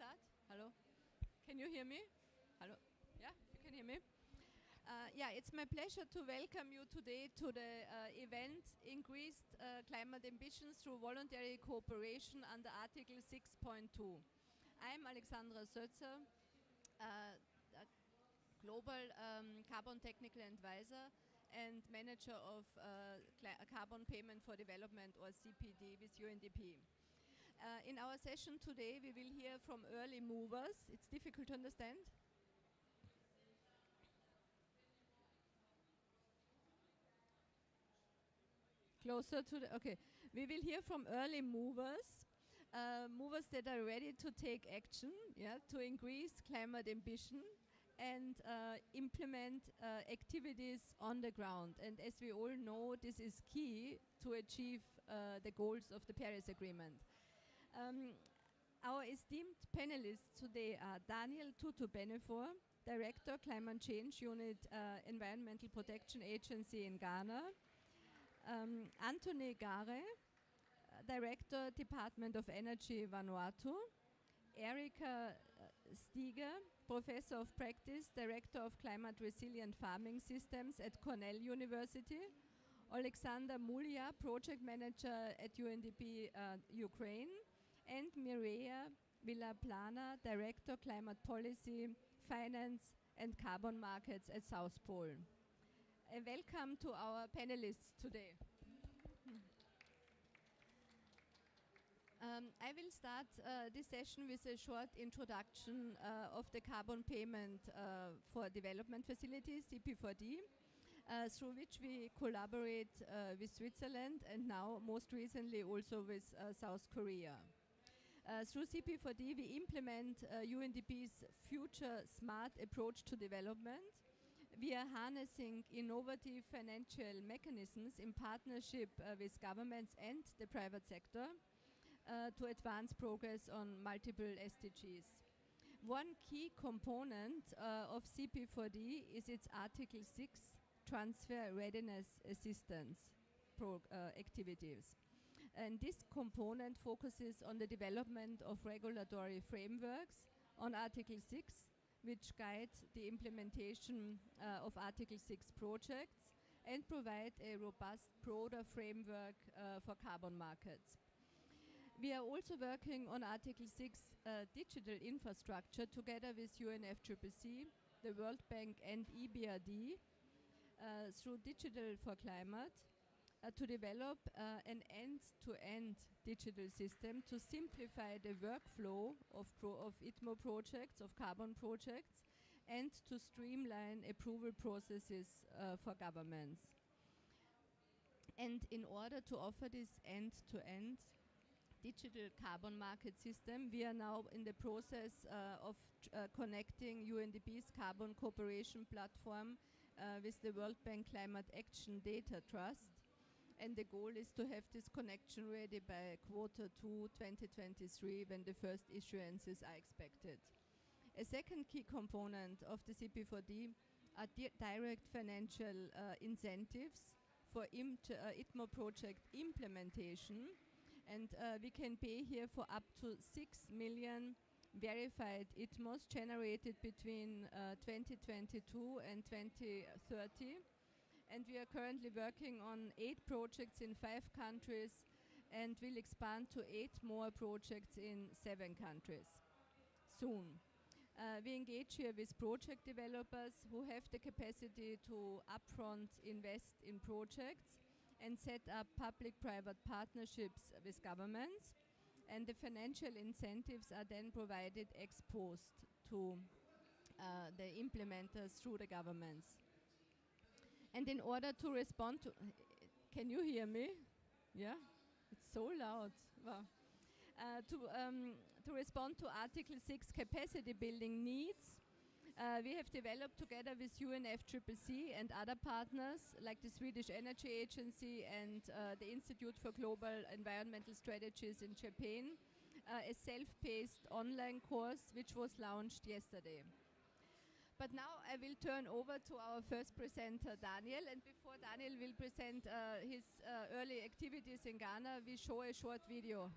start? Hello? Can you hear me? Hello? Yeah, you can hear me? Yeah, it's my pleasure to welcome you today to the event Increased Climate Ambitions Through Voluntary Cooperation under Article 6.2. I'm Alexandra Sötzer, a Global Carbon Technical Advisor and Manager of Carbon Payment for Development, or CPD, with UNDP. In our session today, we will hear from early movers. It's difficult to understand. Closer to the, okay. We will hear from early movers, movers that are ready to take action, yeah, to increase climate ambition and implement activities on the ground. And as we all know, this is key to achieve the goals of the Paris Agreement. Our esteemed panelists today are Daniel Tutu-Benefor, Director, Climate Change Unit, Environmental Protection Agency in Ghana, Anthony Gare, Director, Department of Energy, Vanuatu, Erika Stiger, Professor of Practice, Director of Climate Resilient Farming Systems at Cornell University, Alexander Mulia, Project Manager at UNDP Ukraine, and Mireia Villaplana, Director, Climate Policy, Finance and Carbon Markets at South Pole. Welcome to our panelists today. I will start this session with a short introduction of the Carbon Payment for Development Facilities, CP4D, through which we collaborate with Switzerland and now most recently also with South Korea. Through CP4D, we implement UNDP's future smart approach to development. We are harnessing innovative financial mechanisms in partnership with governments and the private sector to advance progress on multiple SDGs. One key component of CP4D is its Article 6 transfer readiness assistance activities. And this component focuses on the development of regulatory frameworks on Article 6, which guide the implementation of Article 6 projects and provide a robust, broader framework for carbon markets. We are also working on Article 6 digital infrastructure together with UNFCCC, the World Bank and EBRD through Digital for Climate to develop an end-to-end digital system to simplify the workflow of ITMO projects, of carbon projects, and to streamline approval processes for governments. And in order to offer this end-to-end digital carbon market system, we are now in the process of connecting UNDP's Carbon Cooperation Platform with the World Bank Climate Action Data Trust. And the goal is to have this connection ready by Q2 2023, when the first issuances are expected. A second key component of the CP4D are direct financial incentives for ITMO project implementation. And we can pay here for up to 6 million verified ITMOs generated between 2022 and 2030. And we are currently working on 8 projects in 5 countries and will expand to 8 more projects in 7 countries soon. We engage here with project developers who have the capacity to upfront invest in projects and set up public-private partnerships with governments. And the financial incentives are then provided ex post to the implementers through the governments. And in order to respond to, can you hear me? Yeah, it's so loud. Wow. To respond to Article 6 capacity building needs, we have developed together with UNFCCC and other partners like the Swedish Energy Agency and the Institute for Global Environmental Strategies in Japan, a self-paced online course which was launched yesterday. But now I will turn over to our first presenter, Daniel. And before Daniel will present his early activities in Ghana, we show a short video.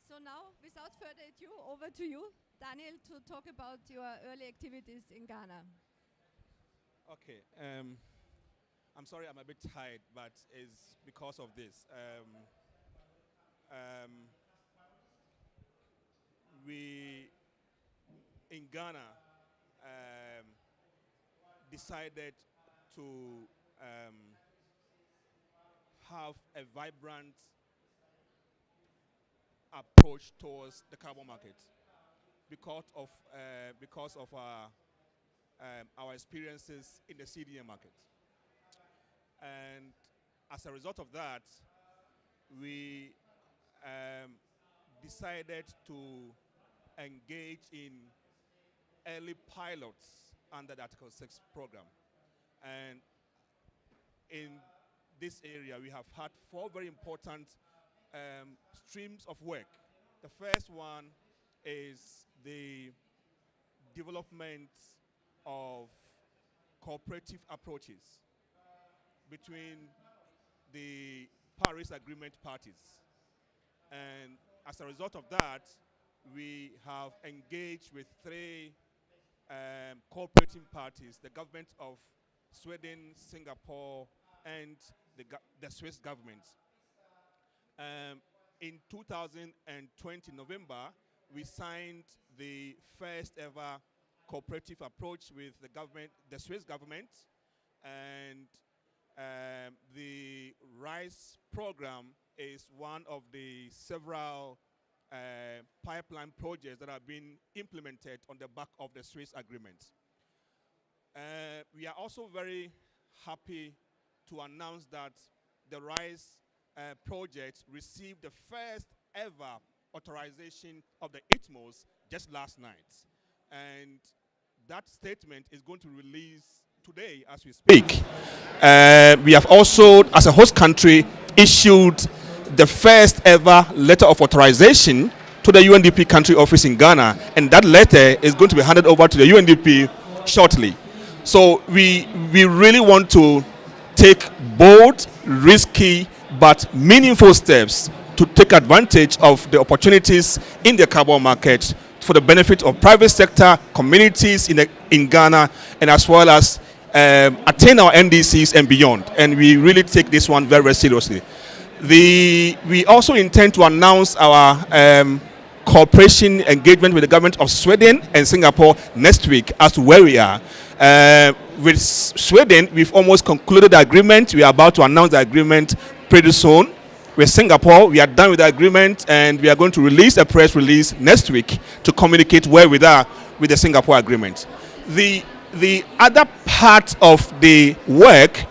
so now, without further ado, over to you, Daniel, to talk about your early activities in Ghana. Okay. I'm sorry, I'm a bit tired, but it's because of this. We in Ghana decided to have a vibrant approach towards the carbon market because of our experiences in the CDM market. And as a result of that, we decided to engage in early pilots under the Article 6 program. And in this area, we have had 4 very important streams of work. The first one is the development of cooperative approaches between the Paris Agreement parties. And as a result of that, we have engaged with 3 cooperating parties, the government of Sweden, Singapore, and the Swiss government. In 2020 November, we signed the first ever cooperative approach with the Swiss government, and the RISE program is one of the several pipeline projects that have been implemented on the back of the Swiss agreement. We are also very happy to announce that the RISE project received the first ever authorization of the ITMOs just last night. And that statement is going to release today as we speak. We have also, as a host country, issued the first ever letter of authorization to the UNDP country office in Ghana, and that letter is going to be handed over to the UNDP shortly. So we really want to take bold, risky, but meaningful steps to take advantage of the opportunities in the carbon market for the benefit of private sector, communities in Ghana, and as well as attain our NDCs and beyond. And we really take this one very, very seriously. We also intend to announce our cooperation engagement with the government of Sweden and Singapore next week as to where we are. With Sweden, we've almost concluded the agreement. We are about to announce the agreement pretty soon. With Singapore, we are done with the agreement, and we are going to release a press release next week to communicate where we are with the Singapore agreement. The other part of the work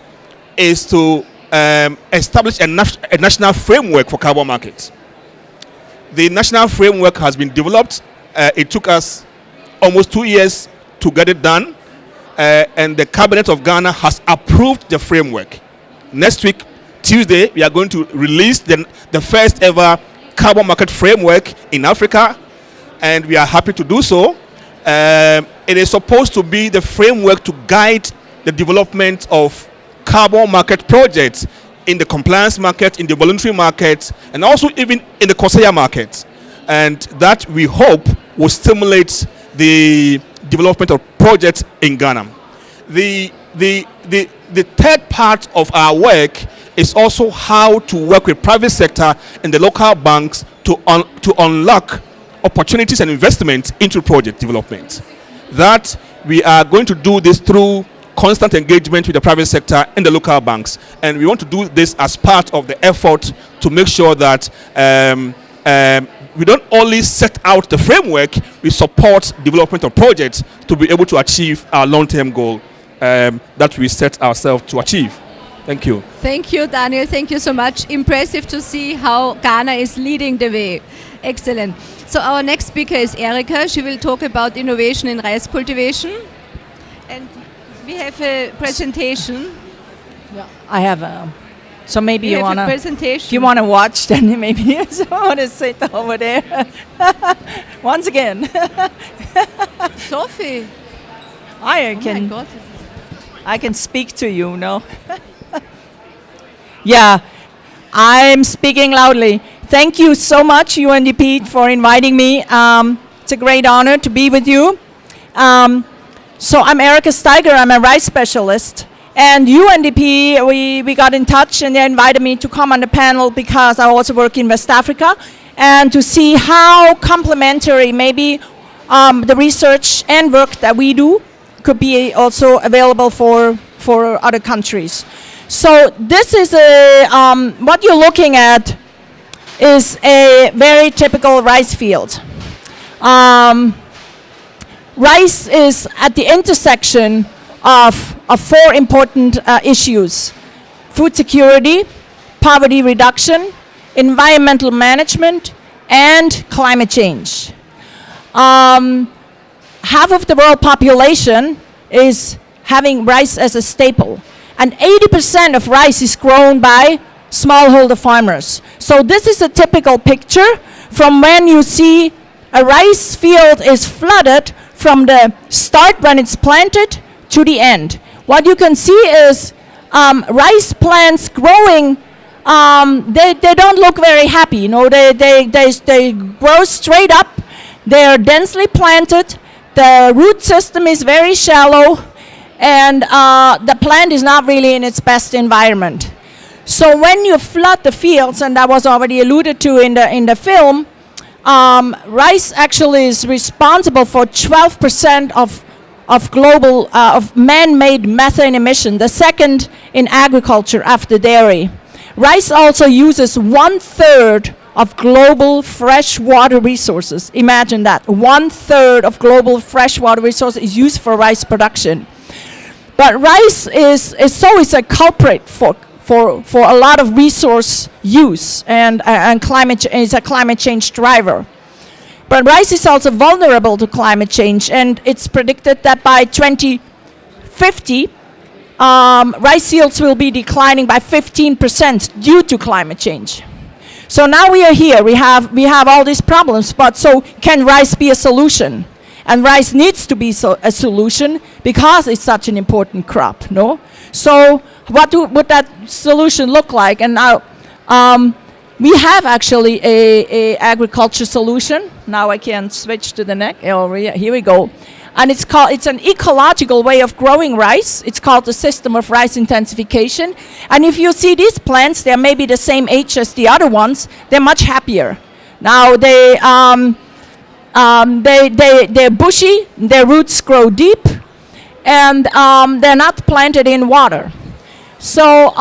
is to establish a national framework for carbon markets. The national framework has been developed. It took us almost 2 years to get it done, and the Cabinet of Ghana has approved the framework. Next week, Tuesday, we are going to release the first ever carbon market framework in Africa, and we are happy to do so. It is supposed to be the framework to guide the development of carbon market projects in the compliance market, in the voluntary market, and also even in the COSEA market. And that, we hope, will stimulate the development of projects in Ghana. The third part of our work is also how to work with private sector and the local banks to unlock opportunities and investment into project development. That we are going to do this through constant engagement with the private sector and the local banks, and we want to do this as part of the effort to make sure that we don't only set out the framework, we support development of projects to be able to achieve our long-term goal that we set ourselves to achieve. Thank you. Thank you, Daniel. Thank you so much. Impressive to see how Ghana is leading the way. Excellent. So our next speaker is Erika. She will talk about innovation in rice cultivation. And we have a presentation. Yeah, I have a. So maybe We you have a wanna. presentation. If you wanna watch, then maybe you wanna sit over there. Once again. Sophie. I Oh can. my God. I can speak to you, no? Yeah, I'm speaking loudly. Thank you so much, UNDP, for inviting me. It's a great honor to be with you. So I'm Erica Steiger. I'm a rice specialist. And UNDP, we got in touch and they invited me to come on the panel because I also work in West Africa and to see how complementary maybe the research and work that we do could be also available for other countries. So this is what you're looking at is a very typical rice field. Rice is at the intersection of four important issues: food security, poverty reduction, environmental management, and climate change. Half of the world population is having rice as a staple, and 80% of rice is grown by smallholder farmers. So this is a typical picture from when you see a rice field is flooded from the start when it's planted to the end. What you can see is rice plants growing, they don't look very happy. You know, they grow straight up. They're densely planted. The root system is very shallow, and the plant is not really in its best environment. So when you flood the fields, and that was already alluded to in the film, rice actually is responsible for 12% of global of man-made methane emission, the second in agriculture after dairy. Rice also uses 1/3 of global freshwater resources. Imagine that, 1/3 of global freshwater resources is used for rice production. But rice is a culprit for a lot of resource use, and is a climate change driver. But rice is also vulnerable to climate change, and it's predicted that by 2050, rice yields will be declining by 15% due to climate change. So now we are here, we have all these problems, but so can rice be a solution? And rice needs to be a solution because it's such an important crop, no? So what would that solution look like? And now we have actually a agriculture solution. Now I can switch to the next. Oh, yeah, here we go. And it's an ecological way of growing rice. It's called the system of rice intensification. And if you see these plants, they're maybe the same age as the other ones. They're much happier. Now they're bushy, their roots grow deep, and they're not planted in water. So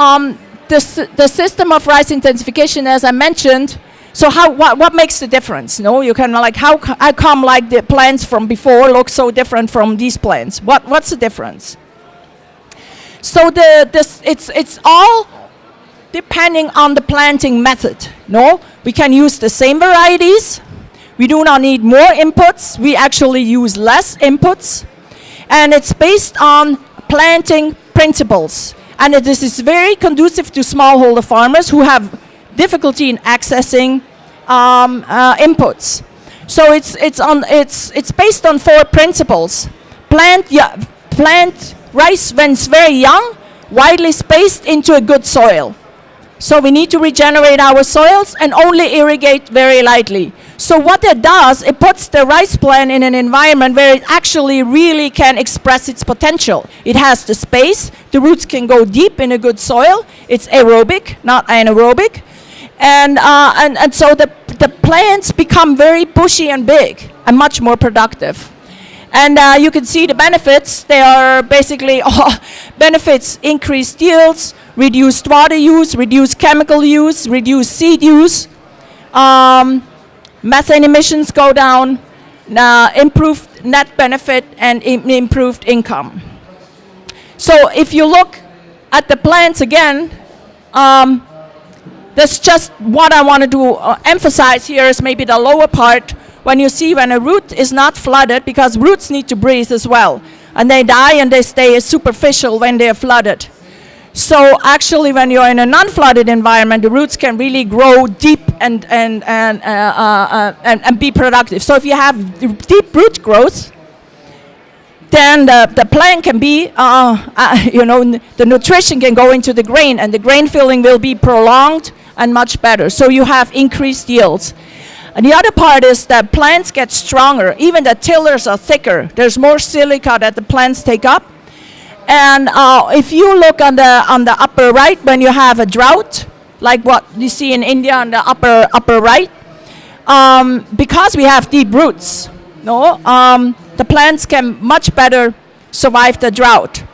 the system of rice intensification, as I mentioned, so what makes the difference? No, you can like how come like the plants from before look so different from these plants? What's the difference? So it's all depending on the planting method. No, we can use the same varieties. We do not need more inputs. We actually use less inputs. And it's based on planting principles. And this is very conducive to smallholder farmers who have difficulty in accessing inputs. So it's based on 4 principles. Plant rice when it's very young, widely spaced into a good soil. So we need to regenerate our soils and only irrigate very lightly. So what it does, it puts the rice plant in an environment where it actually really can express its potential. It has the space, the roots can go deep in a good soil. It's aerobic, not anaerobic. And so the plants become very bushy and big and much more productive. And you can see the benefits. They are basically benefits: increased yields, reduced water use, reduced chemical use, reduced seed use. Methane emissions go down, improved net benefit, and improved income. So if you look at the plants again, that's just what I wanted to emphasize here is maybe the lower part. When you see when a root is not flooded, because roots need to breathe as well, and they die and they stay superficial when they are flooded. So actually when you're in a non-flooded environment, the roots can really grow deep and be productive. So if you have deep root growth, then the plant can be, the nutrition can go into the grain, and the grain filling will be prolonged and much better. So you have increased yields. And the other part is that plants get stronger. Even the tillers are thicker. There's more silica that the plants take up. And if you look on the upper right, when you have a drought, like what you see in India on the upper right, because we have deep roots, the plants can much better survive the drought.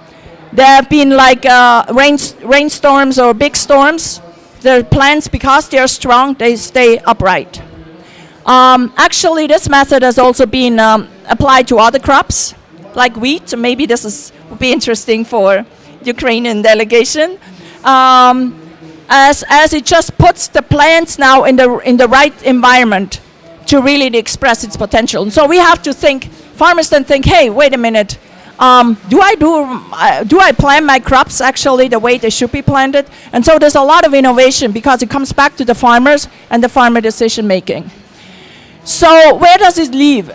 There have been like rainstorms or big storms. The plants, because they are strong, they stay upright. Actually, this method has also been applied to other crops, like wheat. So maybe this would be interesting for Ukrainian delegation, as it just puts the plants now in the right environment to really express its potential. And so we have to think. Farmers then think, hey, wait a minute. Do I plant my crops actually the way they should be planted? And so there's a lot of innovation because it comes back to the farmers and the farmer decision making. So where does it leave?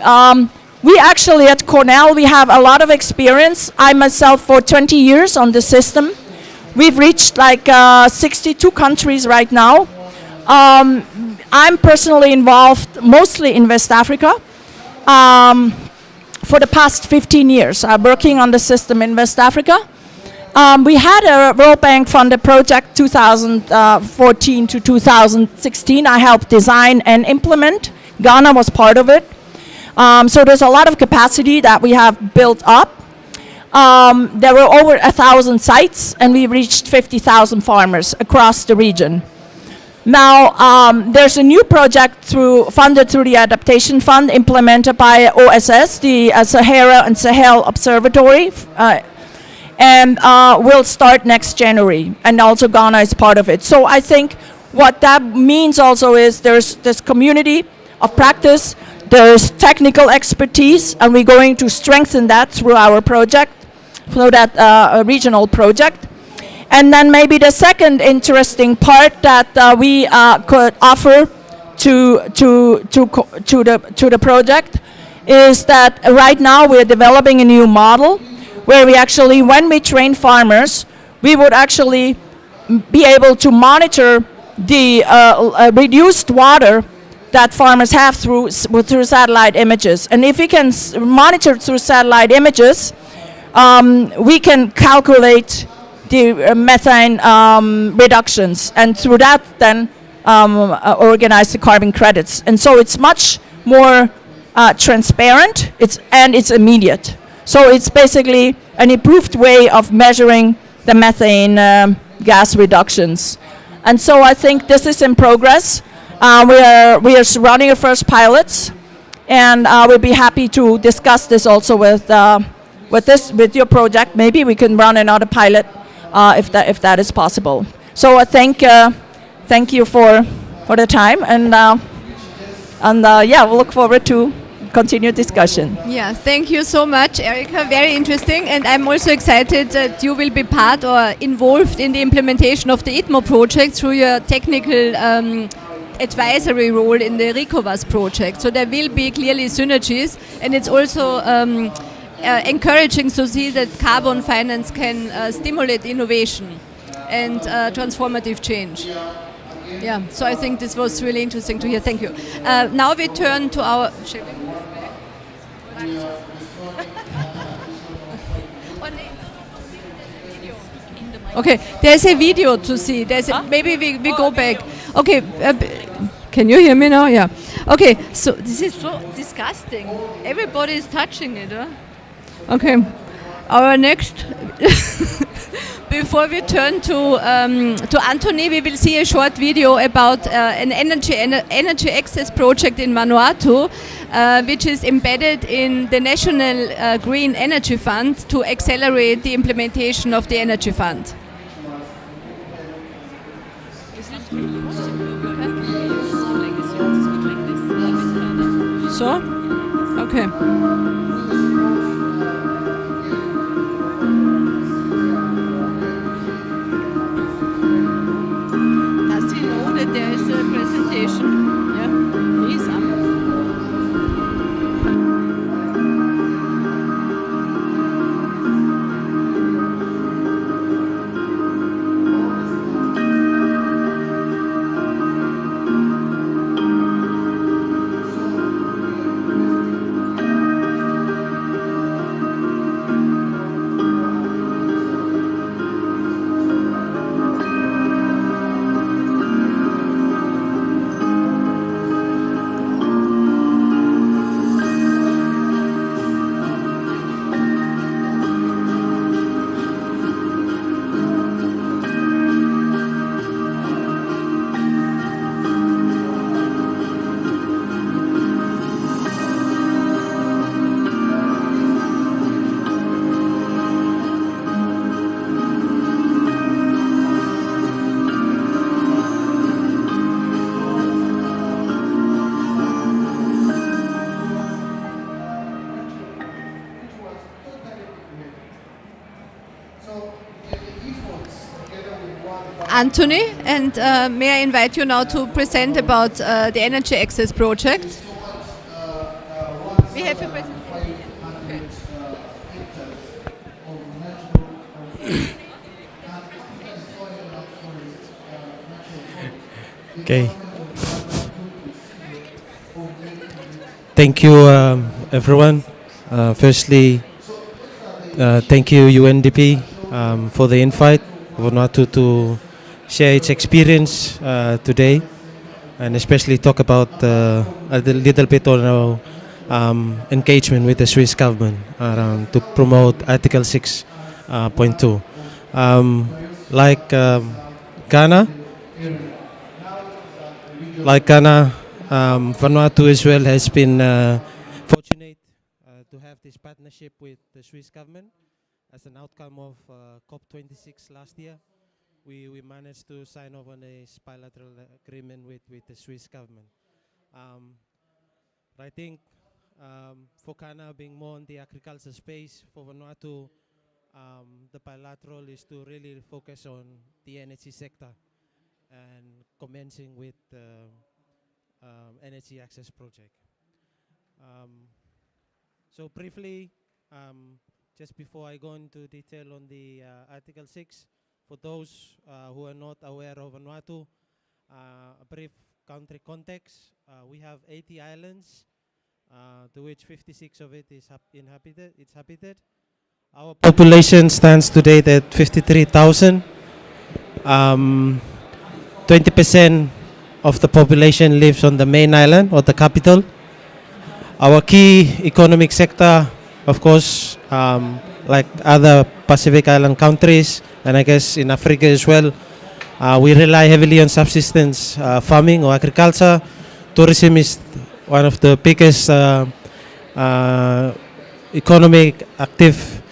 We actually at Cornell, we have a lot of experience. I myself for 20 years on the system. We've reached like 62 countries right now. I'm personally involved mostly in West Africa. For the past 15 years, I'm working on the system in West Africa. We had a World Bank funded project 2014 to 2016. I helped design and implement. Ghana was part of it. So there's a lot of capacity that we have built up. There were over 1,000 sites, and we reached 50,000 farmers across the region. Now, there's a new project funded through the Adaptation Fund, implemented by OSS, the Sahara and Sahel Observatory, and will start next January, and also Ghana is part of it. So I think what that means also is there's this community of practice, there's technical expertise, and we're going to strengthen that through our project, through that regional project. And then maybe the second interesting part that we could offer to the project is that right now we're developing a new model where we actually, when we train farmers, we would actually be able to monitor the reduced water that farmers have through satellite images. And if we can monitor through satellite images, we can calculate the methane reductions, and through that then organize the carbon credits. And so it's much more transparent, and it's immediate. So it's basically an improved way of measuring the methane gas reductions. And so I think this is in progress. We are running our first pilots, and we'll be happy to discuss this also with your project. Maybe we can run another pilot if that is possible. So I thank you for the time, and yeah, we'll look forward to continued discussion. Yeah, thank you so much, Erika. Very interesting, and I'm also excited that you will be part or involved in the implementation of the ITMO project through your technical advisory role in the RECOVAS project. So there will be clearly synergies, and it's also encouraging to see that carbon finance can stimulate innovation and transformative change. Yeah, so I think this was really interesting to hear. Thank you. Now we turn to our... Okay, there's a video to see. Maybe we go back. Okay, can you hear me now? Yeah. Okay, so this is so disgusting. Everybody is touching it. Huh? Okay, our next... Before we turn to Anthony, we will see a short video about an energy access project in Vanuatu, which is embedded in the National Green Energy Fund to accelerate the implementation of the Energy Fund. So? Okay. There is a presentation. Yeah, he's up. Anthony, and may I invite you now to present about the Energy Access Project. We have your presentation. Okay. Thank you, everyone. Firstly, thank you, UNDP, for the invite for Vanuatu to share its experience today, and especially talk about a little bit on our engagement with the Swiss government to promote Article 6.2. Like Ghana, Vanuatu as well has been fortunate to have this partnership with the Swiss government. As an outcome of COP26 last year, we managed to sign off on a bilateral agreement with the Swiss government. I think for Ghana being more in the agriculture space, for Vanuatu, the bilateral is to really focus on the energy sector and commencing with the Energy Access Project. So briefly, just before I go into detail on the Article 6, for those who are not aware of Vanuatu, a brief country context, we have 80 islands, to which 56 of it is inhabited. Our population stands today at 53,000. 20% of the population lives on the main island or the capital. Our key economic sector, of course, like other Pacific Island countries, and I guess in Africa as well, we rely heavily on subsistence farming or agriculture. Tourism is one of the biggest economic active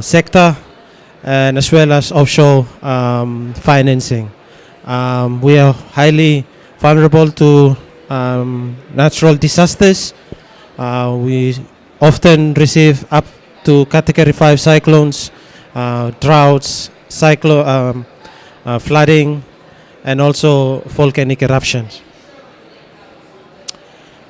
sector, and as well as offshore financing. We are highly vulnerable to natural disasters. We often receive up to Category 5 cyclones, droughts, flooding, and also volcanic eruptions.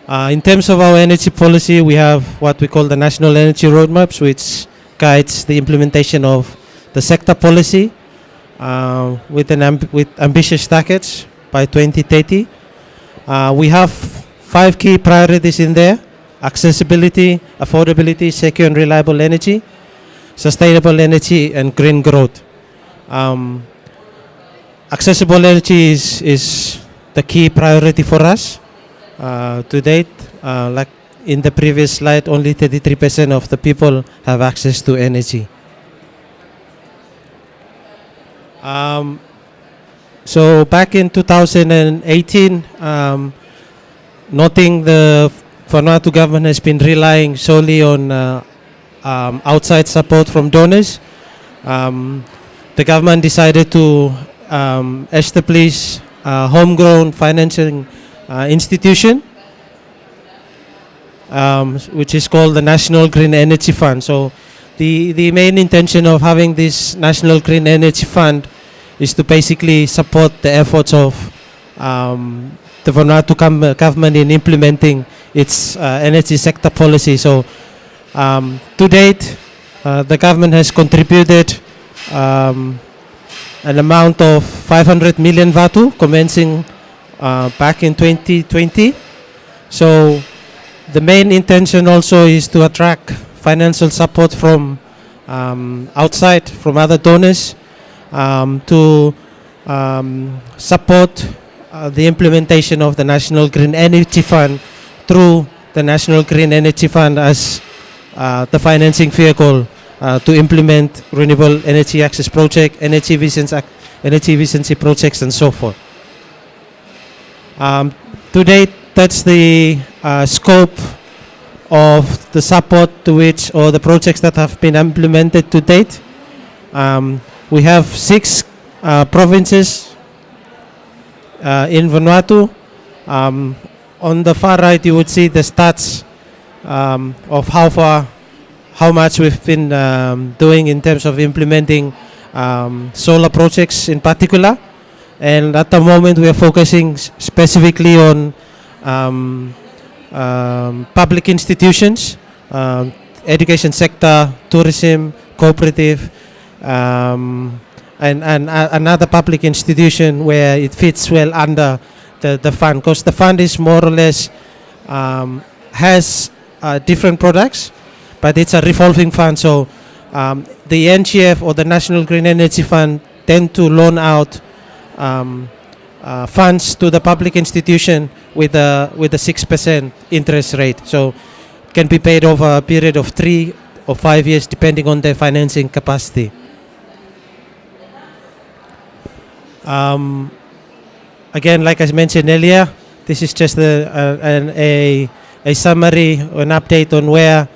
In terms of our energy policy, we have what we call the National Energy Roadmaps, which guides the implementation of the sector policy with ambitious targets by 2030. We have 5 key priorities in there: accessibility, affordability, secure and reliable energy, sustainable energy, and green growth. Accessible energy is the key priority for us. To date, like in the previous slide, only 33% of the people have access to energy. So back in 2018, noting the Vanuatu government has been relying solely on outside support from donors, the government decided to establish a homegrown financing institution, which is called the National Green Energy Fund. So the main intention of having this National Green Energy Fund is to basically support the efforts of the Vanuatu government in implementing its energy sector policy. So to date, the government has contributed an amount of 500 million Vatu commencing back in 2020. So the main intention also is to attract financial support from outside, from other donors, to support the implementation of the National Green Energy Fund through the National Green Energy Fund as the financing vehicle to implement renewable energy access project, energy efficiency projects, and so forth. To date, that's the scope of the support to which, or the projects that have been implemented to date. We have 6 provinces in Vanuatu. On the far right, you would see the stats of how much we've been doing in terms of implementing solar projects in particular. And at the moment, we are focusing specifically on public institutions, education sector, tourism, cooperative, and another public institution where it fits well under the fund, because the fund is more or less has different products, but it's a revolving fund. So the NGF or the National Green Energy Fund tend to loan out funds to the public institution with a 6% interest rate. So it can be paid over a period of 3 or 5 years depending on their financing capacity. Again, like I mentioned earlier, this is just a summary, an update on where,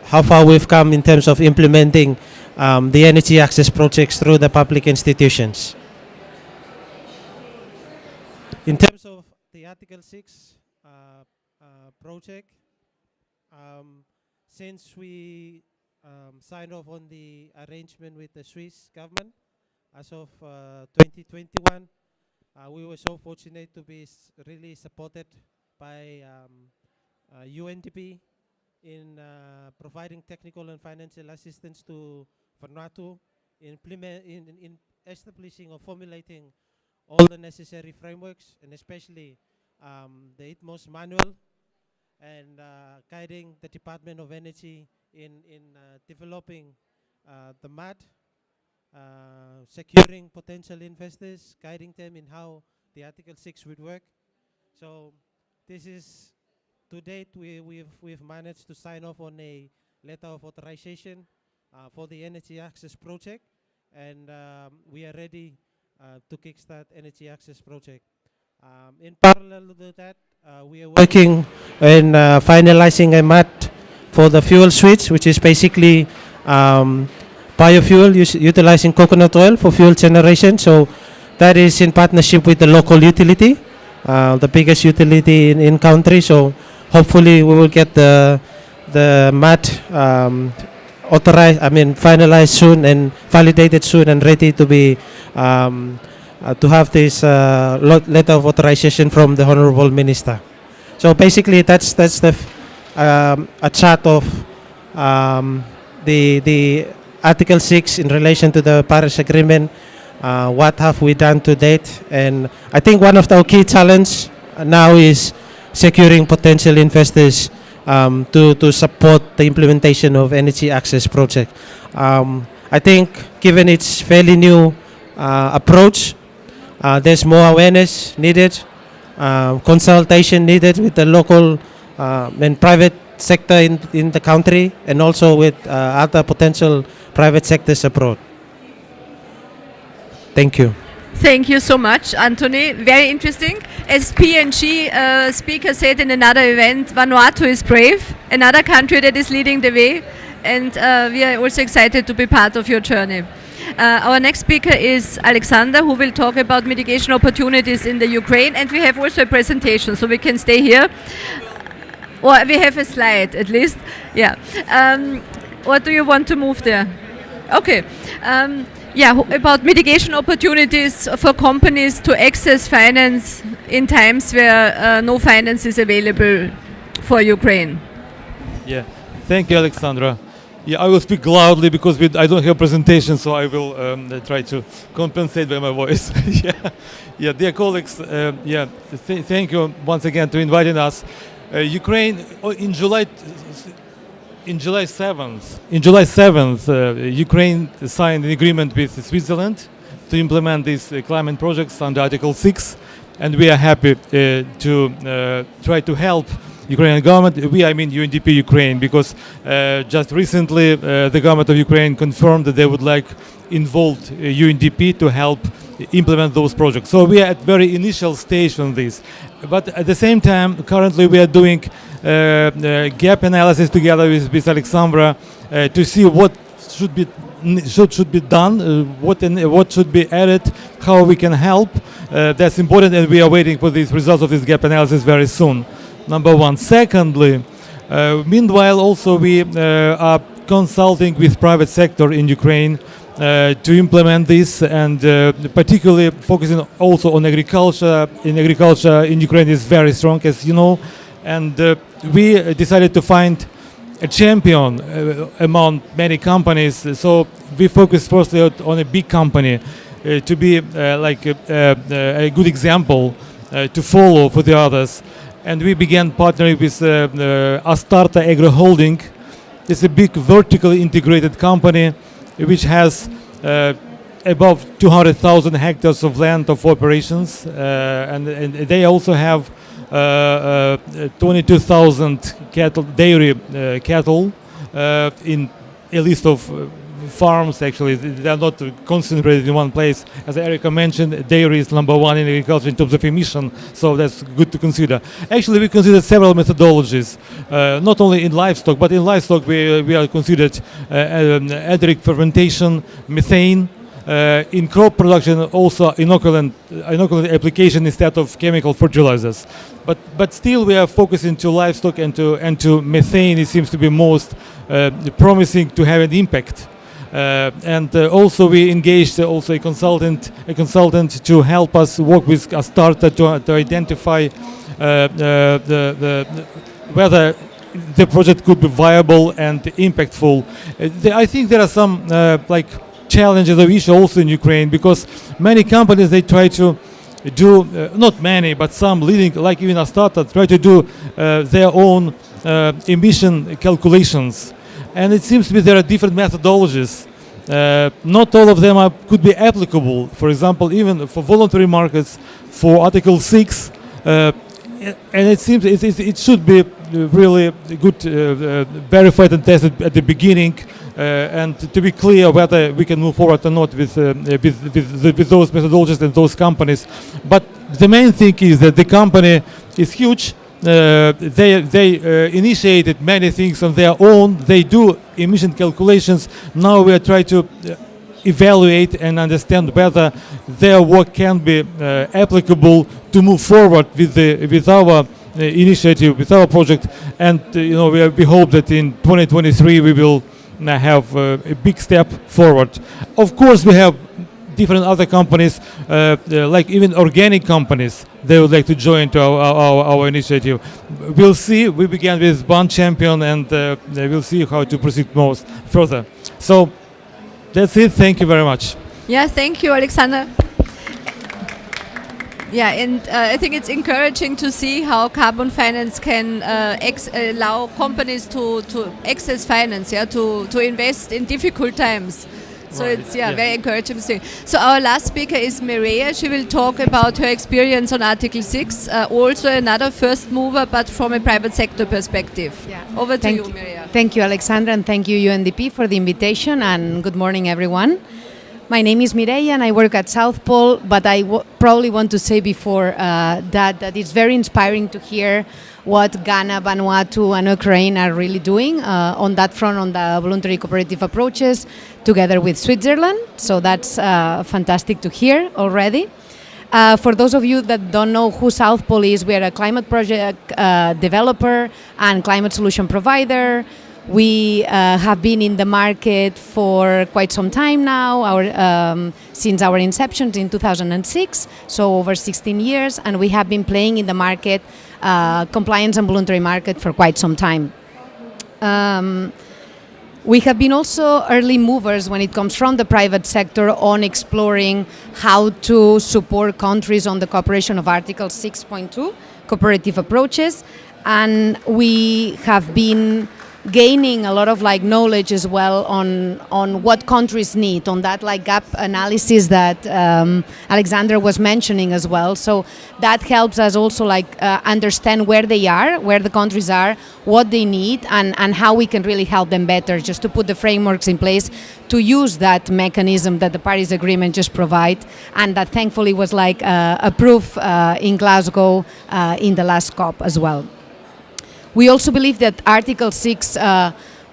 how far we've come in terms of implementing the energy access projects through the public institutions. In terms of the Article 6 project, since we signed off on the arrangement with the Swiss government as of 2021, we were so fortunate to be really supported by UNDP in providing technical and financial assistance to Vanuatu in establishing or formulating all the necessary frameworks, and especially the ITMOS manual, and guiding the Department of Energy in developing the MAD, securing potential investors, guiding them in how the Article 6 would work. So this is, to date, we've managed to sign off on a letter of authorization for the energy access project, and we are ready to kickstart energy access project. In parallel to that, we are working in finalizing a MAT for the fuel switch, which is basically biofuel utilizing coconut oil for fuel generation. So that is in partnership with the local utility, the biggest utility in country. So hopefully we will get the MAT authorized, finalized soon and validated soon and ready to be to have this letter of authorization from the Honorable Minister. So basically that's the a chart of the Article 6 in relation to the Paris Agreement. What have we done to date? And I think one of our key challenges now is securing potential investors to support the implementation of energy access project. I think given its fairly new approach, there's more awareness needed, consultation needed with the local and private sector in the country, and also with other potential private sectors abroad. Thank you. Thank you so much, Anthony. Very interesting. As P&G speaker said in another event, Vanuatu is brave, another country that is leading the way, and we are also excited to be part of your journey. Our next speaker is Alexander, who will talk about mitigation opportunities in the Ukraine, and we have also a presentation, so we can stay here. Or we have a slide, at least. Yeah. Or do you want to move there? Okay. Yeah, about mitigation opportunities for companies to access finance in times where no finance is available for Ukraine. Yeah, thank you, Alexandra. Yeah, I will speak loudly because I don't have a presentation, so I will try to compensate by my voice. Yeah, dear colleagues, thank you once again to inviting us. Ukraine, in July 7th, Ukraine signed an agreement with Switzerland to implement these climate projects under Article 6, and we are happy to try to help Ukrainian government. I mean UNDP Ukraine, because just recently the government of Ukraine confirmed that they would like involve UNDP to help implement those projects. So we are at very initial stage on this, but at the same time, currently we are doing gap analysis together with Alexandra to see what should be done, what should be added, how we can help. That's important, and we are waiting for these results of this gap analysis very soon. Number one. Secondly, meanwhile, also we are consulting with private sector in Ukraine to implement this, and particularly focusing also on agriculture. In agriculture in Ukraine is very strong, as you know, and we decided to find a champion among many companies. So we focused firstly on a big company to be like a good example to follow for the others. And we began partnering with Astarta Agro Holding. It's a big vertically integrated company which has above 200,000 hectares of land of operations, and they also have 22,000 cattle, dairy cattle in a list of farms. Actually, they are not concentrated in one place. As Erika mentioned, dairy is number one in agriculture in terms of emission, so that's good to consider. Actually, we consider several methodologies, not only in livestock, but in livestock we are considered etheric fermentation, methane. In crop production, also inoculant application instead of chemical fertilizers. But still, we are focusing to livestock and to methane. It seems to be most promising to have an impact. And also we engaged also a consultant to help us work with Astarta to identify whether the project could be viable and impactful. I think there are some like challenges of issue also in Ukraine, because many companies, they try to do not many but some leading, like even Astarta, try to do their own emission calculations, and it seems to be there are different methodologies. Not all of them could be applicable. For example, even for voluntary markets, for Article 6, and it seems it should be really good, verified and tested at the beginning, and to be clear whether we can move forward or not with those methodologies and those companies. But the main thing is that the company is huge. They initiated many things on their own. They do emission calculations. Now we are trying to evaluate and understand whether their work can be applicable to move forward with our initiative, with our project. And we hope that in 2023 we will have a big step forward. Of course, we have different other companies, like even organic companies, they would like to join to our initiative. We'll see. We began with one champion, and we'll see how to proceed most further. So that's it. Thank you very much. Yeah, thank you, Alexander. Yeah, and I think it's encouraging to see how carbon finance can allow companies to access finance, to invest in difficult times. So right. It's very encouraging to see. So our last speaker is Mireia. She will talk about her experience on Article 6, also another first mover, but from a private sector perspective. Yeah. Over to you, Mireia. Thank you, Alexandra, and thank you, UNDP, for the invitation, and good morning, everyone. My name is Mireia, and I work at South Pole, but I probably want to say before that it's very inspiring to hear what Ghana, Vanuatu, and Ukraine are really doing on that front, on the voluntary cooperative approaches, together with Switzerland. So that's fantastic to hear already. For those of you that don't know who South Pole is, we are a climate project developer and climate solution provider. We have been in the market for quite some time now, since our inception in 2006, so over 16 years, and we have been playing in the market, compliance and voluntary market, for quite some time. We have been also early movers when it comes from the private sector on exploring how to support countries on the cooperation of Article 6.2, cooperative approaches, and we have been gaining a lot of knowledge as well on what countries need, on that gap analysis that Alexander was mentioning as well. So that helps us also understand where they are, where the countries are, what they need, and how we can really help them better, just to put the frameworks in place to use that mechanism that the Paris Agreement just provide, and that thankfully was approved in Glasgow in the last COP as well. We also believe that Article 6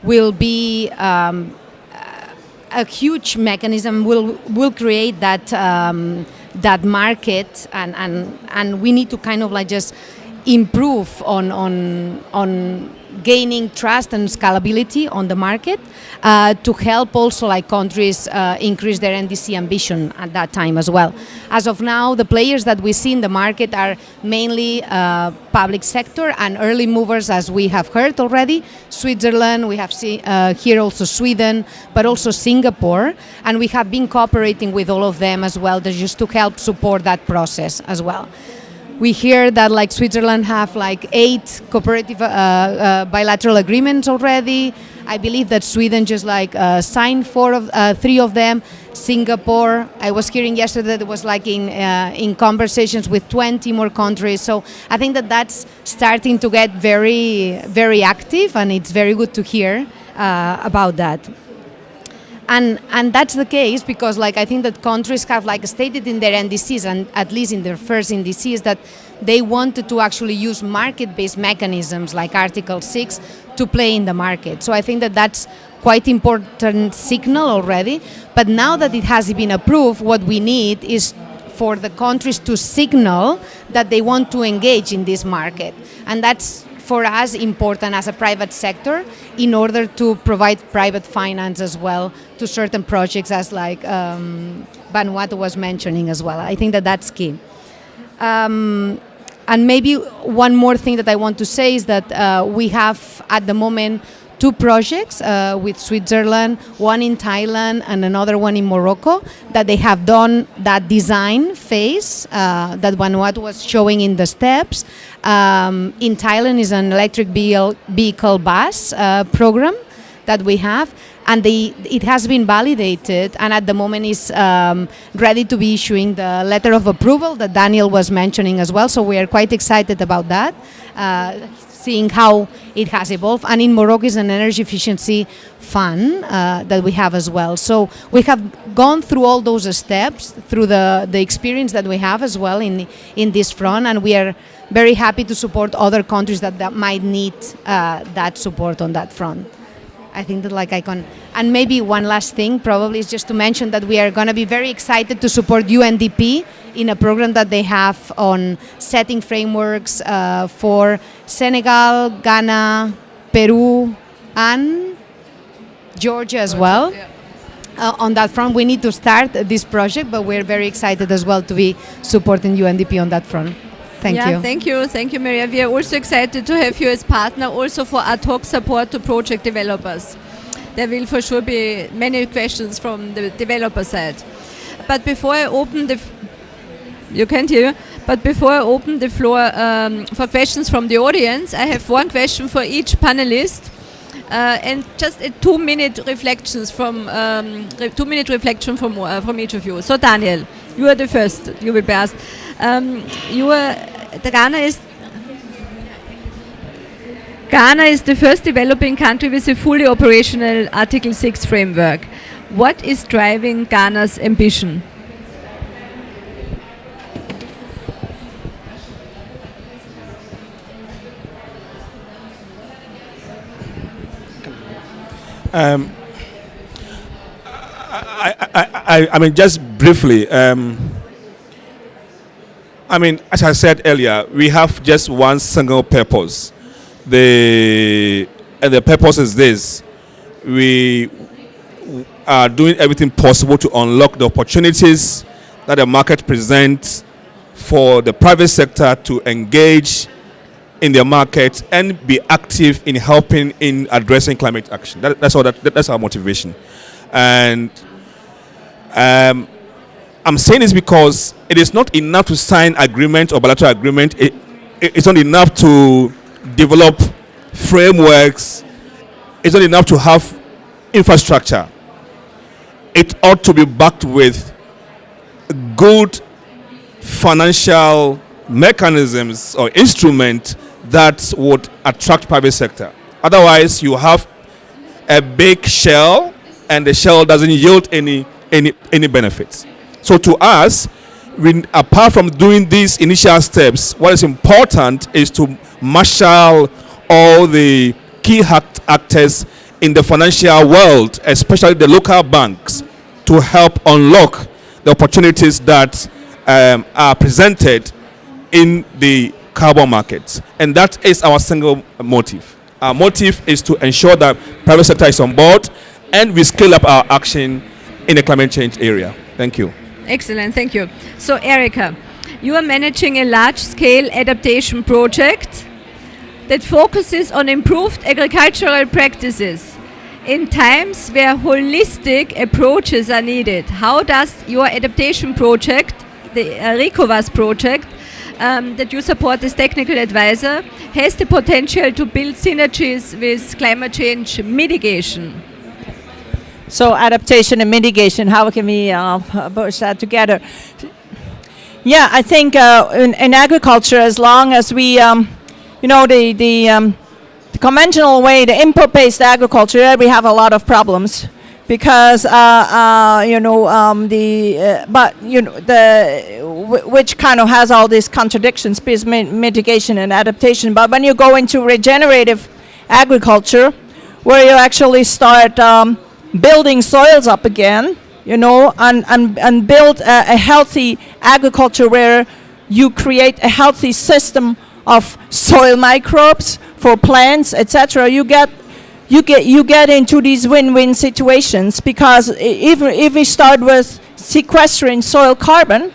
will be a huge mechanism, will create that market, and we need to just improve on gaining trust and scalability on the market to help also like countries increase their NDC ambition at that time as well. As of now, the players that we see in the market are mainly public sector and early movers, as we have heard already. Switzerland, we have seen here also Sweden, but also Singapore, and we have been cooperating with all of them as well, just to help support that process as well. We hear that like Switzerland have like 8 cooperative bilateral agreements already. I believe that Sweden just like signed 3 of them. Singapore, I was hearing yesterday that it was like in conversations with 20 more countries. So I think that that's starting to get very, very active, and it's very good to hear about that. And that's the case because like I think that countries have like stated in their NDCs, and at least in their first NDCs, that they wanted to actually use market-based mechanisms like Article 6 to play in the market. So I think that that's quite important signal already. But now that it has been approved, what we need is for the countries to signal that they want to engage in this market. And that's for us important as a private sector in order to provide private finance as well to certain projects, as like Vanuatu was mentioning as well. I think that that's key. And maybe one more thing that I want to say is that we have at the moment 2 projects with Switzerland, one in Thailand and another one in Morocco, that they have done that design phase that Vanuatu was showing in the steps. In Thailand is an electric vehicle bus program that we have, and it has been validated, and at the moment is ready to be issuing the letter of approval that Daniel was mentioning as well. So we are quite excited about that, seeing how it has evolved. And in Morocco is an energy efficiency fund that we have as well. So we have gone through all those steps through the experience that we have as well in this front, and we are very happy to support other countries that might need that support on that front. I think that like I can, and maybe one last thing probably is just to mention that we are going to be very excited to support UNDP in a program that they have on setting frameworks for Senegal, Ghana, Peru, and Georgia as well. On that front, we need to start this project, but we're very excited as well to be supporting UNDP on that front. Thank you. Thank you, Maria. We are also excited to have you as partner also for ad hoc support to project developers. There will for sure be many questions from the developer side. But before I open before I open the floor for questions from the audience, I have one question for each panelist, and just a 2-minute reflection from each of you. So Daniel, you are the first. You will be asked. Ghana is the first developing country with a fully operational Article 6 framework. What is driving Ghana's ambition? I mean, just briefly, I mean, as I said earlier, we have just one single purpose. And the purpose is this: we are doing everything possible to unlock the opportunities that the market presents for the private sector to engage in the market and be active in helping in addressing climate action. That's our motivation. And I'm saying this because it is not enough to sign agreement or bilateral agreement. It's not enough to develop frameworks. It's not enough to have infrastructure. It ought to be backed with good financial mechanisms or instruments that would attract private sector. Otherwise, you have a big shell, and the shell doesn't yield any benefits. So to us, apart from doing these initial steps, what is important is to marshal all the key actors in the financial world, especially the local banks, to help unlock the opportunities that are presented in the carbon markets. And that is our single motive. Our motive is to ensure that private sector is on board and we scale up our action in the climate change area. Thank you. Excellent, thank you. So Erika, you are managing a large-scale adaptation project that focuses on improved agricultural practices in times where holistic approaches are needed. How does your adaptation project, the RECOVAS project, that you support as technical advisor, has the potential to build synergies with climate change mitigation? So adaptation and mitigation, how can we push that together? Yeah, I think in agriculture, as long as we, the conventional way, the input-based agriculture, we have a lot of problems because which kind of has all these contradictions, because mitigation and adaptation. But when you go into regenerative agriculture, where you actually start building soils up again, and build a healthy agriculture where you create a healthy system of soil microbes for plants, etc. You get into these win-win situations, because if we start with sequestering soil carbon,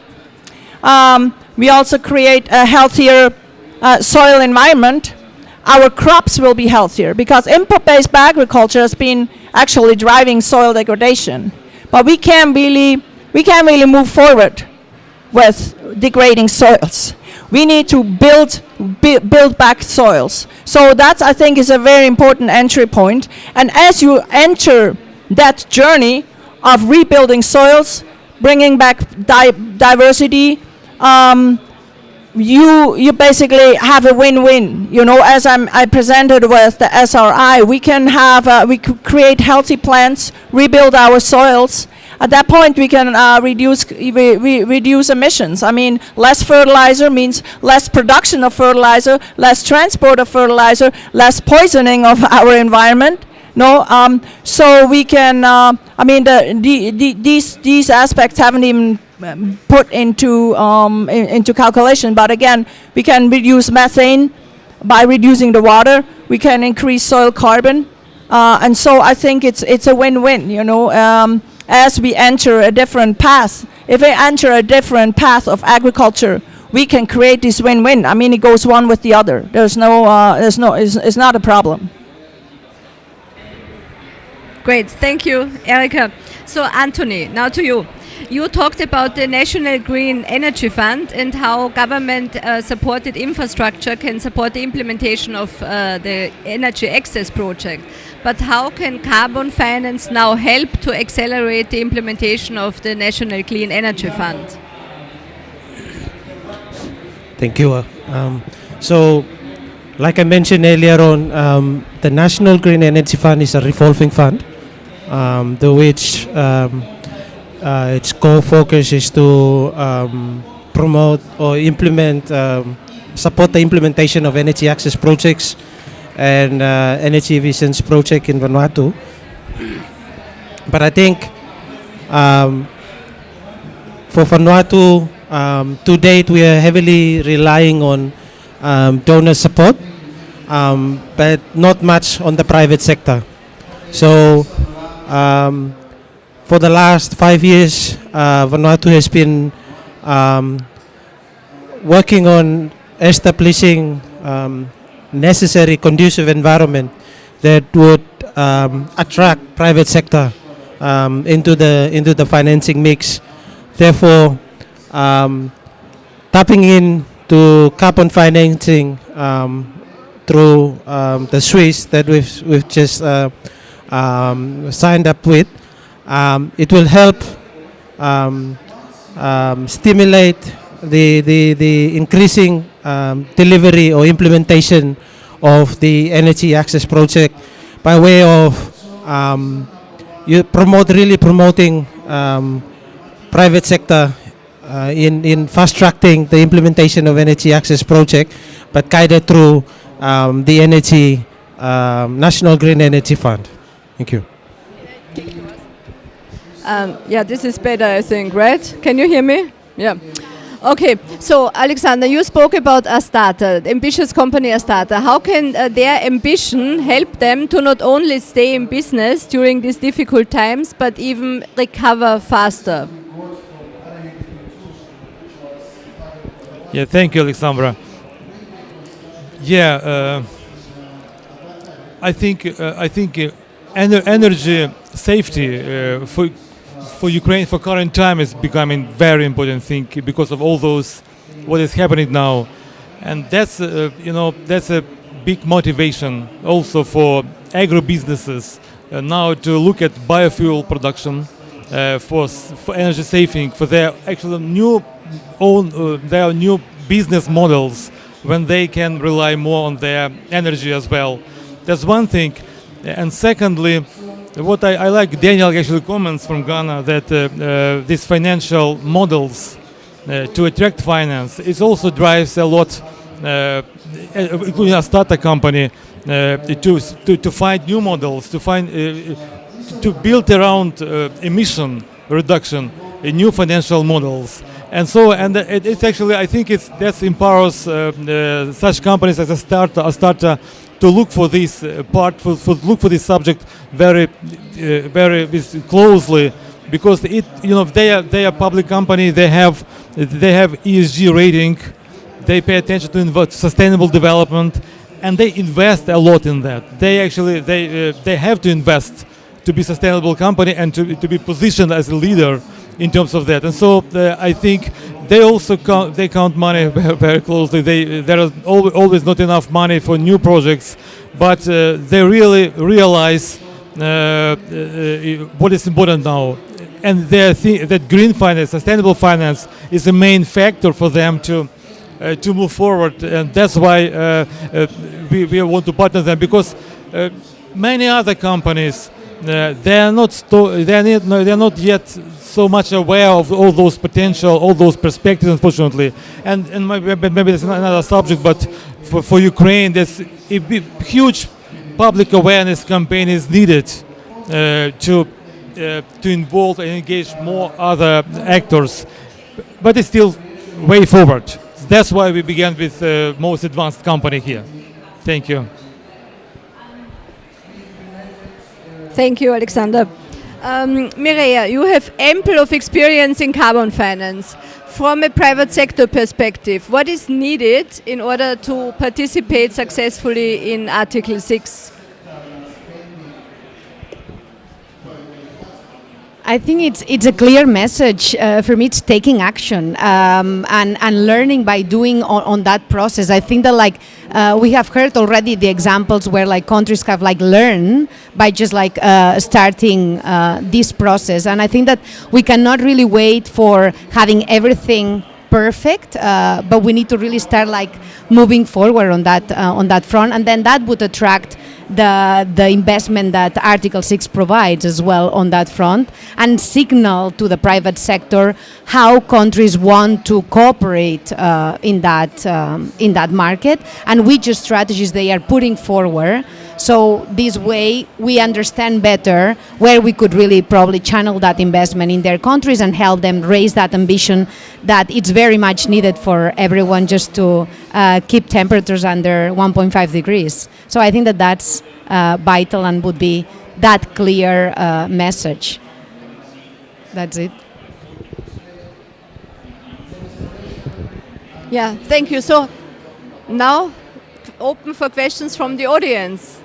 we also create a healthier soil environment. Our crops will be healthier, because input-based agriculture has been actually driving soil degradation. But we can't really move forward with degrading soils. We need to build back soils. So that, I think, is a very important entry point. And as you enter that journey of rebuilding soils, bringing back diversity, you basically have a win-win. As I presented with the SRI, we can we could create healthy plants, rebuild our soils. At that point, we can reduce emissions. I mean, less fertilizer means less production of fertilizer, less transport of fertilizer, less poisoning of our environment. So we can. These aspects haven't even put into calculation. But again, we can reduce methane by reducing the water. We can increase soil carbon, and so I think it's a win-win. As we enter a different path, if we enter a different path of agriculture, we can create this win-win. I mean, it goes one with the other. It's not a problem. Great, thank you, Erika. So Anthony, now to you. You talked about the National Green Energy Fund and how government-supported infrastructure can support the implementation of the Energy Access Project. But how can carbon finance now help to accelerate the implementation of the National Clean Energy Fund? Thank you. So, like I mentioned earlier on, the National Green Energy Fund is a revolving fund, which its core focus is to promote or support the implementation of energy access projects and energy efficiency project in Vanuatu. But I think for Vanuatu, to date we are heavily relying on donor support, but not much on the private sector. So for the last 5 years, Vanuatu has been working on establishing necessary conducive environment that would attract private sector into the financing mix. Therefore, tapping into carbon financing through the Swiss that we've just signed up with, it will help stimulate the increasing delivery or implementation of the energy access project by way of promoting private sector in fast-tracking the implementation of energy access project, but guided through the energy National Green Energy Fund. Thank you. Yeah, this is better, I think, right? Can you hear me? Yeah. Okay, so Alexander, you spoke about Astata, the ambitious company Astata. How can their ambition help them to not only stay in business during these difficult times, but even recover faster? Yeah, thank you, Alexandra. Yeah, I think energy safety for Ukraine for current time is becoming very important thing because of all those what is happening now, and that's that's a big motivation also for agro businesses now to look at biofuel production for energy saving for their actual new their new business models when they can rely more on their energy as well. That's one thing. And secondly, what I like Daniel actually comments from Ghana that these financial models to attract finance, it also drives a lot, including a startup company, to find new models, to find to build around emission reduction in new financial models. And so, it's actually, I think that empowers such companies as a starter to look for this look for this subject very closely, because they are public company, they have ESG rating, they pay attention to sustainable development, and they invest a lot in that. They actually they have to invest to be sustainable company and to be positioned as a leader in terms of that. And so I think they also count money very closely. There is always not enough money for new projects, but they really realize what is important now. And they think that green finance, sustainable finance, is the main factor for them to move forward. And that's why we want to partner them, because many other companies they are not yet so much aware of all those potential, all those perspectives, unfortunately. And maybe that's another subject, but for Ukraine, there's a huge public awareness campaign is needed to involve and engage more other actors, but it's still way forward. That's why we began with the most advanced company here. Thank you. Thank you, Alexander. Mireia, you have ample of experience in carbon finance. From a private sector perspective, what is needed in order to participate successfully in Article 6? I think it's a clear message. For me, it's taking action and learning by doing on that process. I think that we have heard already the examples where countries have learned by just starting this process. And I think that we cannot really wait for having everything perfect, but we need to really start moving forward on that front, and then that would attract the investment that Article 6 provides as well on that front, and signal to the private sector how countries want to cooperate in that market, and which strategies they are putting forward. So this way we understand better where we could really probably channel that investment in their countries and help them raise that ambition that it's very much needed for everyone just to keep temperatures under 1.5 degrees. So I think that that's vital and would be that clear message. That's it. Yeah, thank you. So now open for questions from the audience.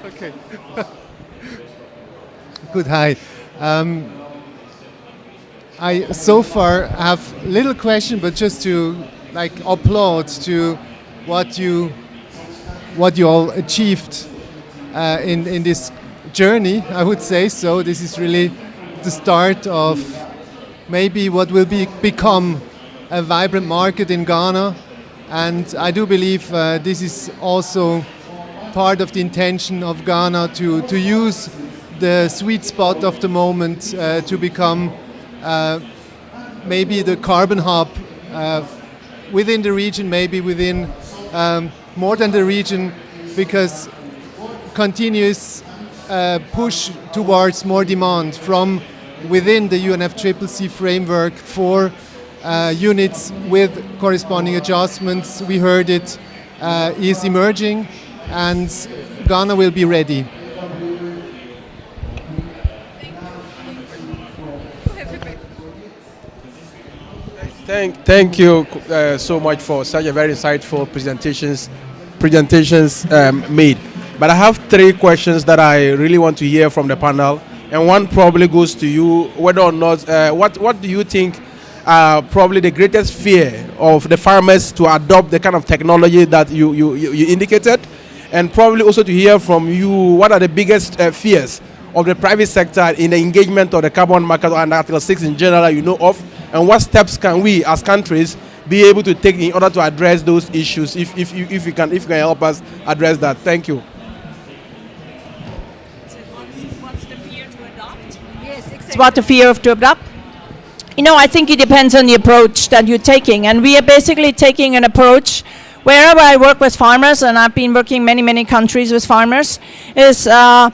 Okay. Good. Hi. I so far have little question, but just to applaud to what you all achieved in this journey, I would say. So this is really the start of maybe what will become a vibrant market in Ghana, and I do believe this is also part of the intention of Ghana to use the sweet spot of the moment to become maybe the carbon hub within the region, maybe within more than the region, because continuous push towards more demand from within the UNFCCC framework for units with corresponding adjustments, we heard it, is emerging, and Ghana will be ready. Thank you so much for such a very insightful presentations made. But I have 3 questions that I really want to hear from the panel, and one probably goes to you. Whether or not, what do you think probably the greatest fear of the farmers to adopt the kind of technology that you indicated, and probably also to hear from you what are the biggest fears of the private sector in the engagement of the carbon market and Article 6 in general you know of, and what steps can we as countries be able to take in order to address those issues, if you can help us address that. Thank you. What's the fear to adopt? Yes, exactly. What the fear of to adopt? You know, I think it depends on the approach that you're taking, and we are basically taking an approach. Wherever I work with farmers, and I've been working many countries with farmers, is work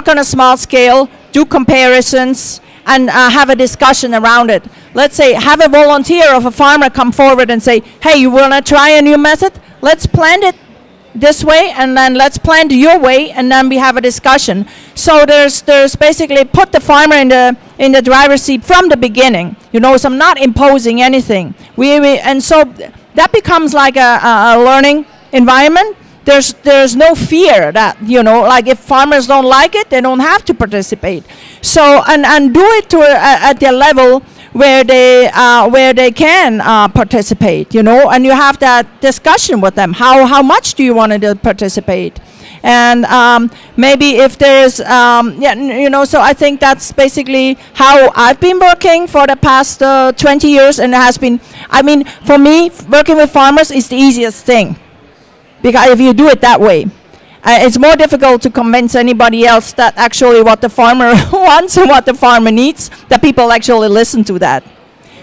on a small scale, do comparisons, and have a discussion around it. Let's say, have a volunteer of a farmer come forward and say, hey, you want to try a new method? Let's plant it this way, and then let's plant your way, and then we have a discussion. So there's basically put the farmer in the driver's seat from the beginning. You know, so I'm not imposing anything. And so that becomes like a learning environment. There's no fear that, you know, like if farmers don't like it, they don't have to participate. So and do it at the level where they can participate, you know, and you have that discussion with them. How much do you want to participate? And maybe if there's, you know, so I think that's basically how I've been working for the past 20 years, and it has been, I mean, for me, working with farmers is the easiest thing. Because if you do it that way, it's more difficult to convince anybody else that actually what the farmer wants and what the farmer needs, that people actually listen to that.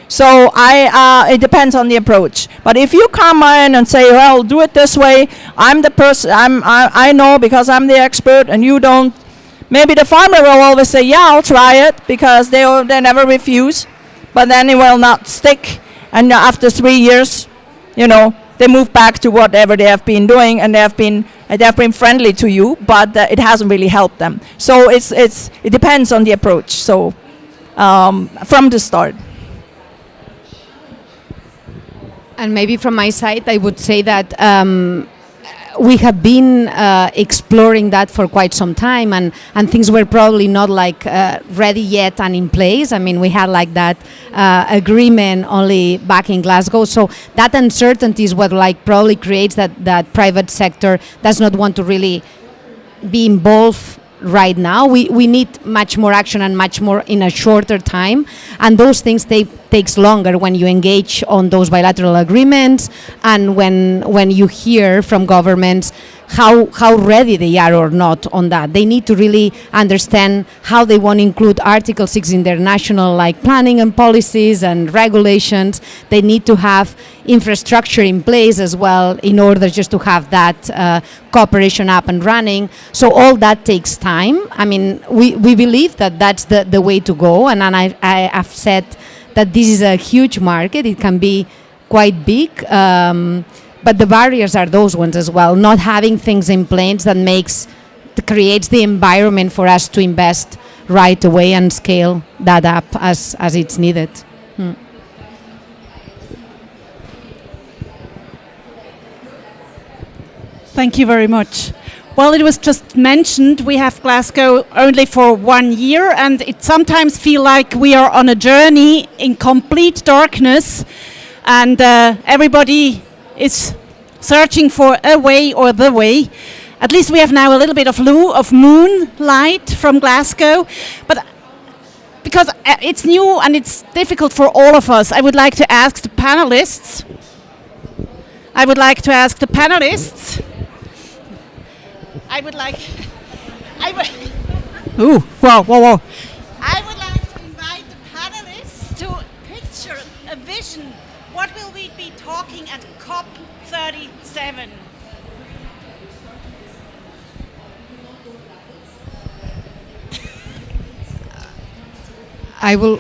So it depends on the approach. But if you come in and say, well, do it this way, I'm the person, I know because I'm the expert and you don't, maybe the farmer will always say, yeah, I'll try it, because they never refuse, but then it will not stick. And after 3 years, you know, they move back to whatever they have been doing, and they have been friendly to you, but it hasn't really helped them. So it depends on the approach. So from the start. And maybe from my side, I would say that we have been exploring that for quite some time, and things were probably not like ready yet and in place. I mean, we had like that agreement only back in Glasgow. So that uncertainty is what like probably creates that private sector does not want to really be involved right now. We need much more action and much more in a shorter time, and those things takes longer when you engage on those bilateral agreements, and when you hear from governments how ready they are or not on that. They need to really understand how they want to include Article 6 in their national like planning and policies and regulations. They need to have infrastructure in place as well in order just to have that cooperation up and running. So all that takes time. I mean, we believe that that's the way to go, and I have said that this is a huge market. It can be quite big, but the barriers are those ones as well. Not having things in place that creates the environment for us to invest right away and scale that up as it's needed. Thank you very much. Well, it was just mentioned we have Glasgow only for 1 year, and it sometimes feels like we are on a journey in complete darkness, and everybody is searching for a way or the way. At least we have now a little bit of moonlight from Glasgow, but because it's new and it's difficult for all of us, I would like to ask the panelists. Ooh, whoa. I would like to invite the panelists to picture a vision. What will we be talking talking at COP27? I will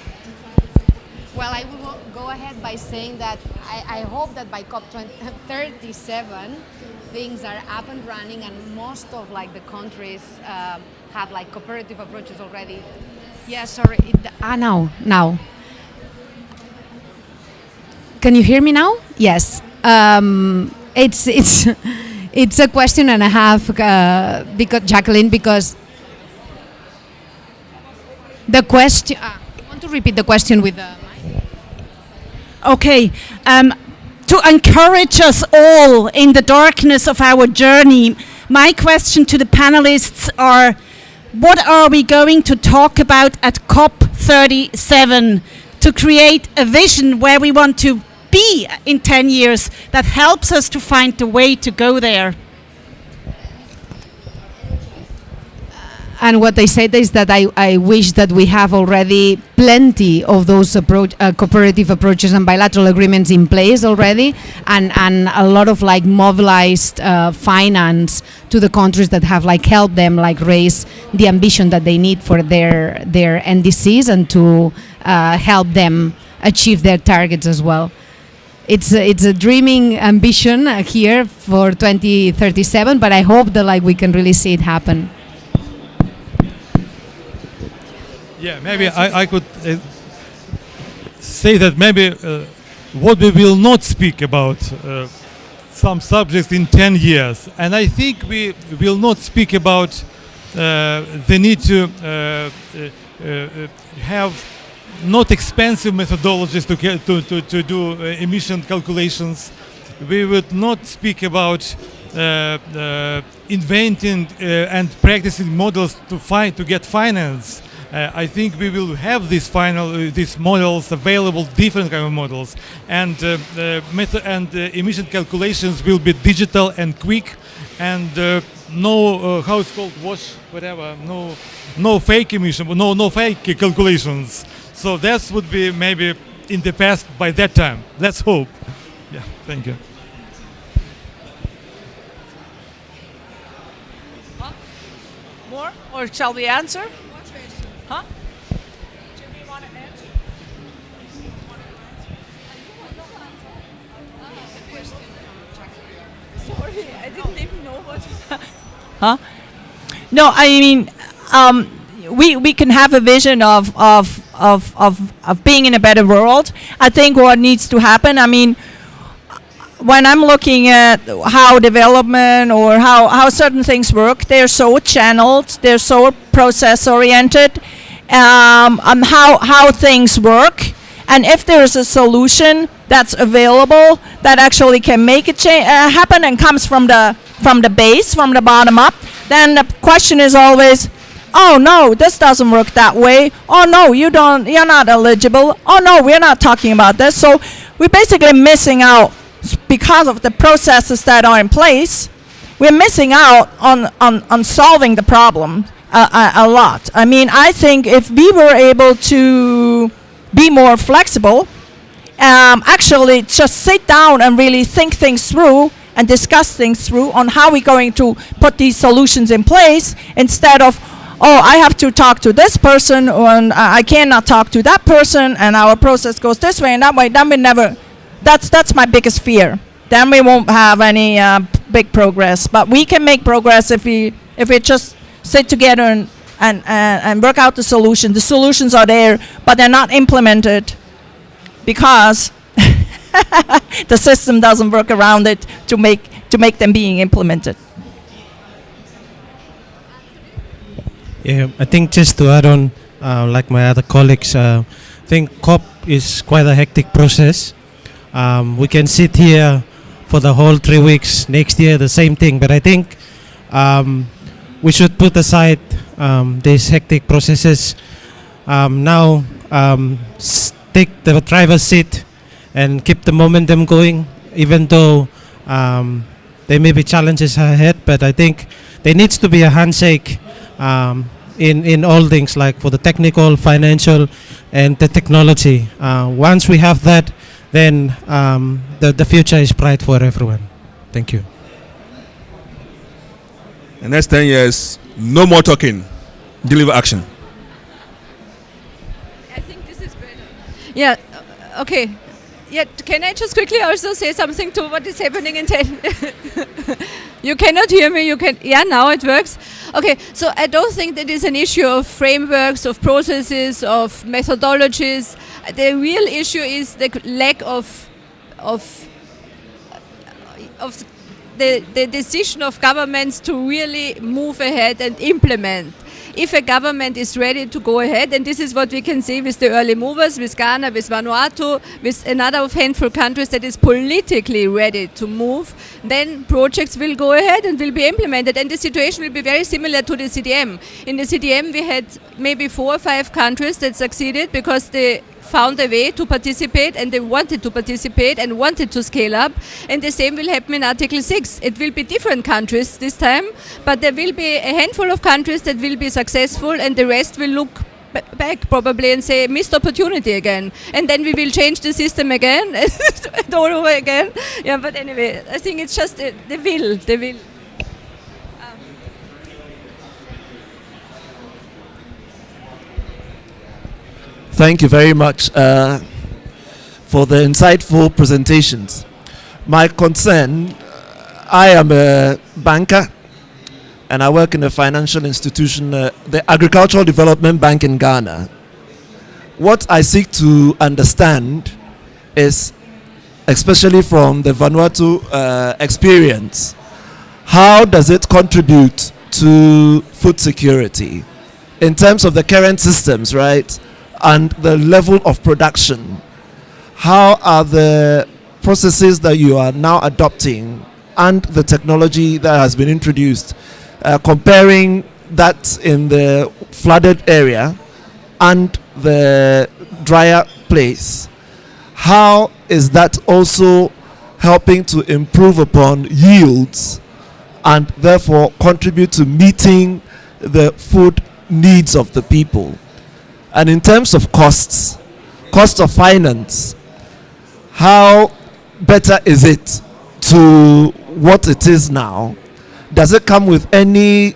go ahead by saying that I hope that by COP37 things are up and running, and most of like the countries have like cooperative approaches already. Yeah, sorry. Now. Can you hear me now? Yes. It's a question and a half, because Jacqueline, because the question. You want to repeat the question with the mic? Okay. To encourage us all in the darkness of our journey, my question to the panelists are, what are we going to talk about at COP37 to create a vision where we want to be in 10 years that helps us to find the way to go there? And what I said is that I wish that we have already plenty of those cooperative approaches and bilateral agreements in place already, and a lot of like mobilized finance to the countries that have like helped them like raise the ambition that they need for their NDCs, and to help them achieve their targets as well. It's a dreaming ambition here for 2037, but I hope that like we can really see it happen. Yeah, maybe I could say that maybe what we will not speak about some subjects in 10 years. And I think we will not speak about the need to have not expensive methodologies to do emission calculations. We would not speak about inventing and practicing models to get finance. I think we will have these models available, different kind of models, and emission calculations will be digital and quick, and no how it's called, no fake emission, no fake calculations. So that would be maybe in the past by that time. Let's hope. Yeah, thank you. More, or shall we answer? Huh? Do we want to answer? Sorry, I didn't even know what. Huh? No, I mean, we can have a vision of being in a better world. I think what needs to happen, I mean, when I'm looking at how development or how certain things work, they're so channeled, they're so process oriented, on how things work. And if there's a solution that's available that actually can make it happen and comes from the base, from the bottom up, then the question is always, oh no, this doesn't work that way. Oh no, you're not eligible. Oh no, we're not talking about this. So we're basically missing out. Because of the processes that are in place, we're missing out on solving the problem a lot. I mean, I think if we were able to be more flexible, actually just sit down and really think things through and discuss things through on how we're going to put these solutions in place, instead of, oh, I have to talk to this person, and I cannot talk to that person, and our process goes this way and that way, then we never. That's my biggest fear. Then we won't have any big progress. But we can make progress if we just sit together and work out the solution. The solutions are there, but they're not implemented because the system doesn't work around it to make them being implemented. Yeah, I think just to add on, like my other colleagues, I think COP is quite a hectic process. We can sit here for the whole 3 weeks, next year the same thing, but I think we should put aside these hectic processes. Now take the driver's seat and keep the momentum going, even though there may be challenges ahead, but I think there needs to be a handshake in all things, like for the technical, financial, and the technology. Once we have that, then the future is bright for everyone. Thank you. The next 10 years, no more talking, deliver action. I think this is better. Yeah, okay. Yeah, can I just quickly also say something to what is happening in 10? You cannot hear me, you can, yeah, now it works. Okay, so I don't think that is an issue of frameworks, of processes, of methodologies. The real issue is the lack of the decision of governments to really move ahead and implement. If a government is ready to go ahead, and this is what we can see with the early movers, with Ghana, with Vanuatu, with another handful of countries that is politically ready to move, then projects will go ahead and will be implemented. And the situation will be very similar to the CDM. In the CDM, we had maybe 4 or 5 countries that succeeded because they found a way to participate, and they wanted to participate and wanted to scale up. And the same will happen in Article 6. It will be different countries this time, but there will be a handful of countries that will be successful, and the rest will look back probably and say missed opportunity again, and then we will change the system again and all over again. Yeah, but anyway, I think it's just the will. Thank you very much for the insightful presentations. My concern, I am a banker and I work in a financial institution, the Agricultural Development Bank in Ghana. What I seek to understand is, especially from the Vanuatu experience, how does it contribute to food security in terms of the current systems, right? And the level of production. How are the processes that you are now adopting and the technology that has been introduced, comparing that in the flooded area and the drier place? How is that also helping to improve upon yields and therefore contribute to meeting the food needs of the people? And in terms of costs, cost of finance, how better is it to what it is now? Does it come with any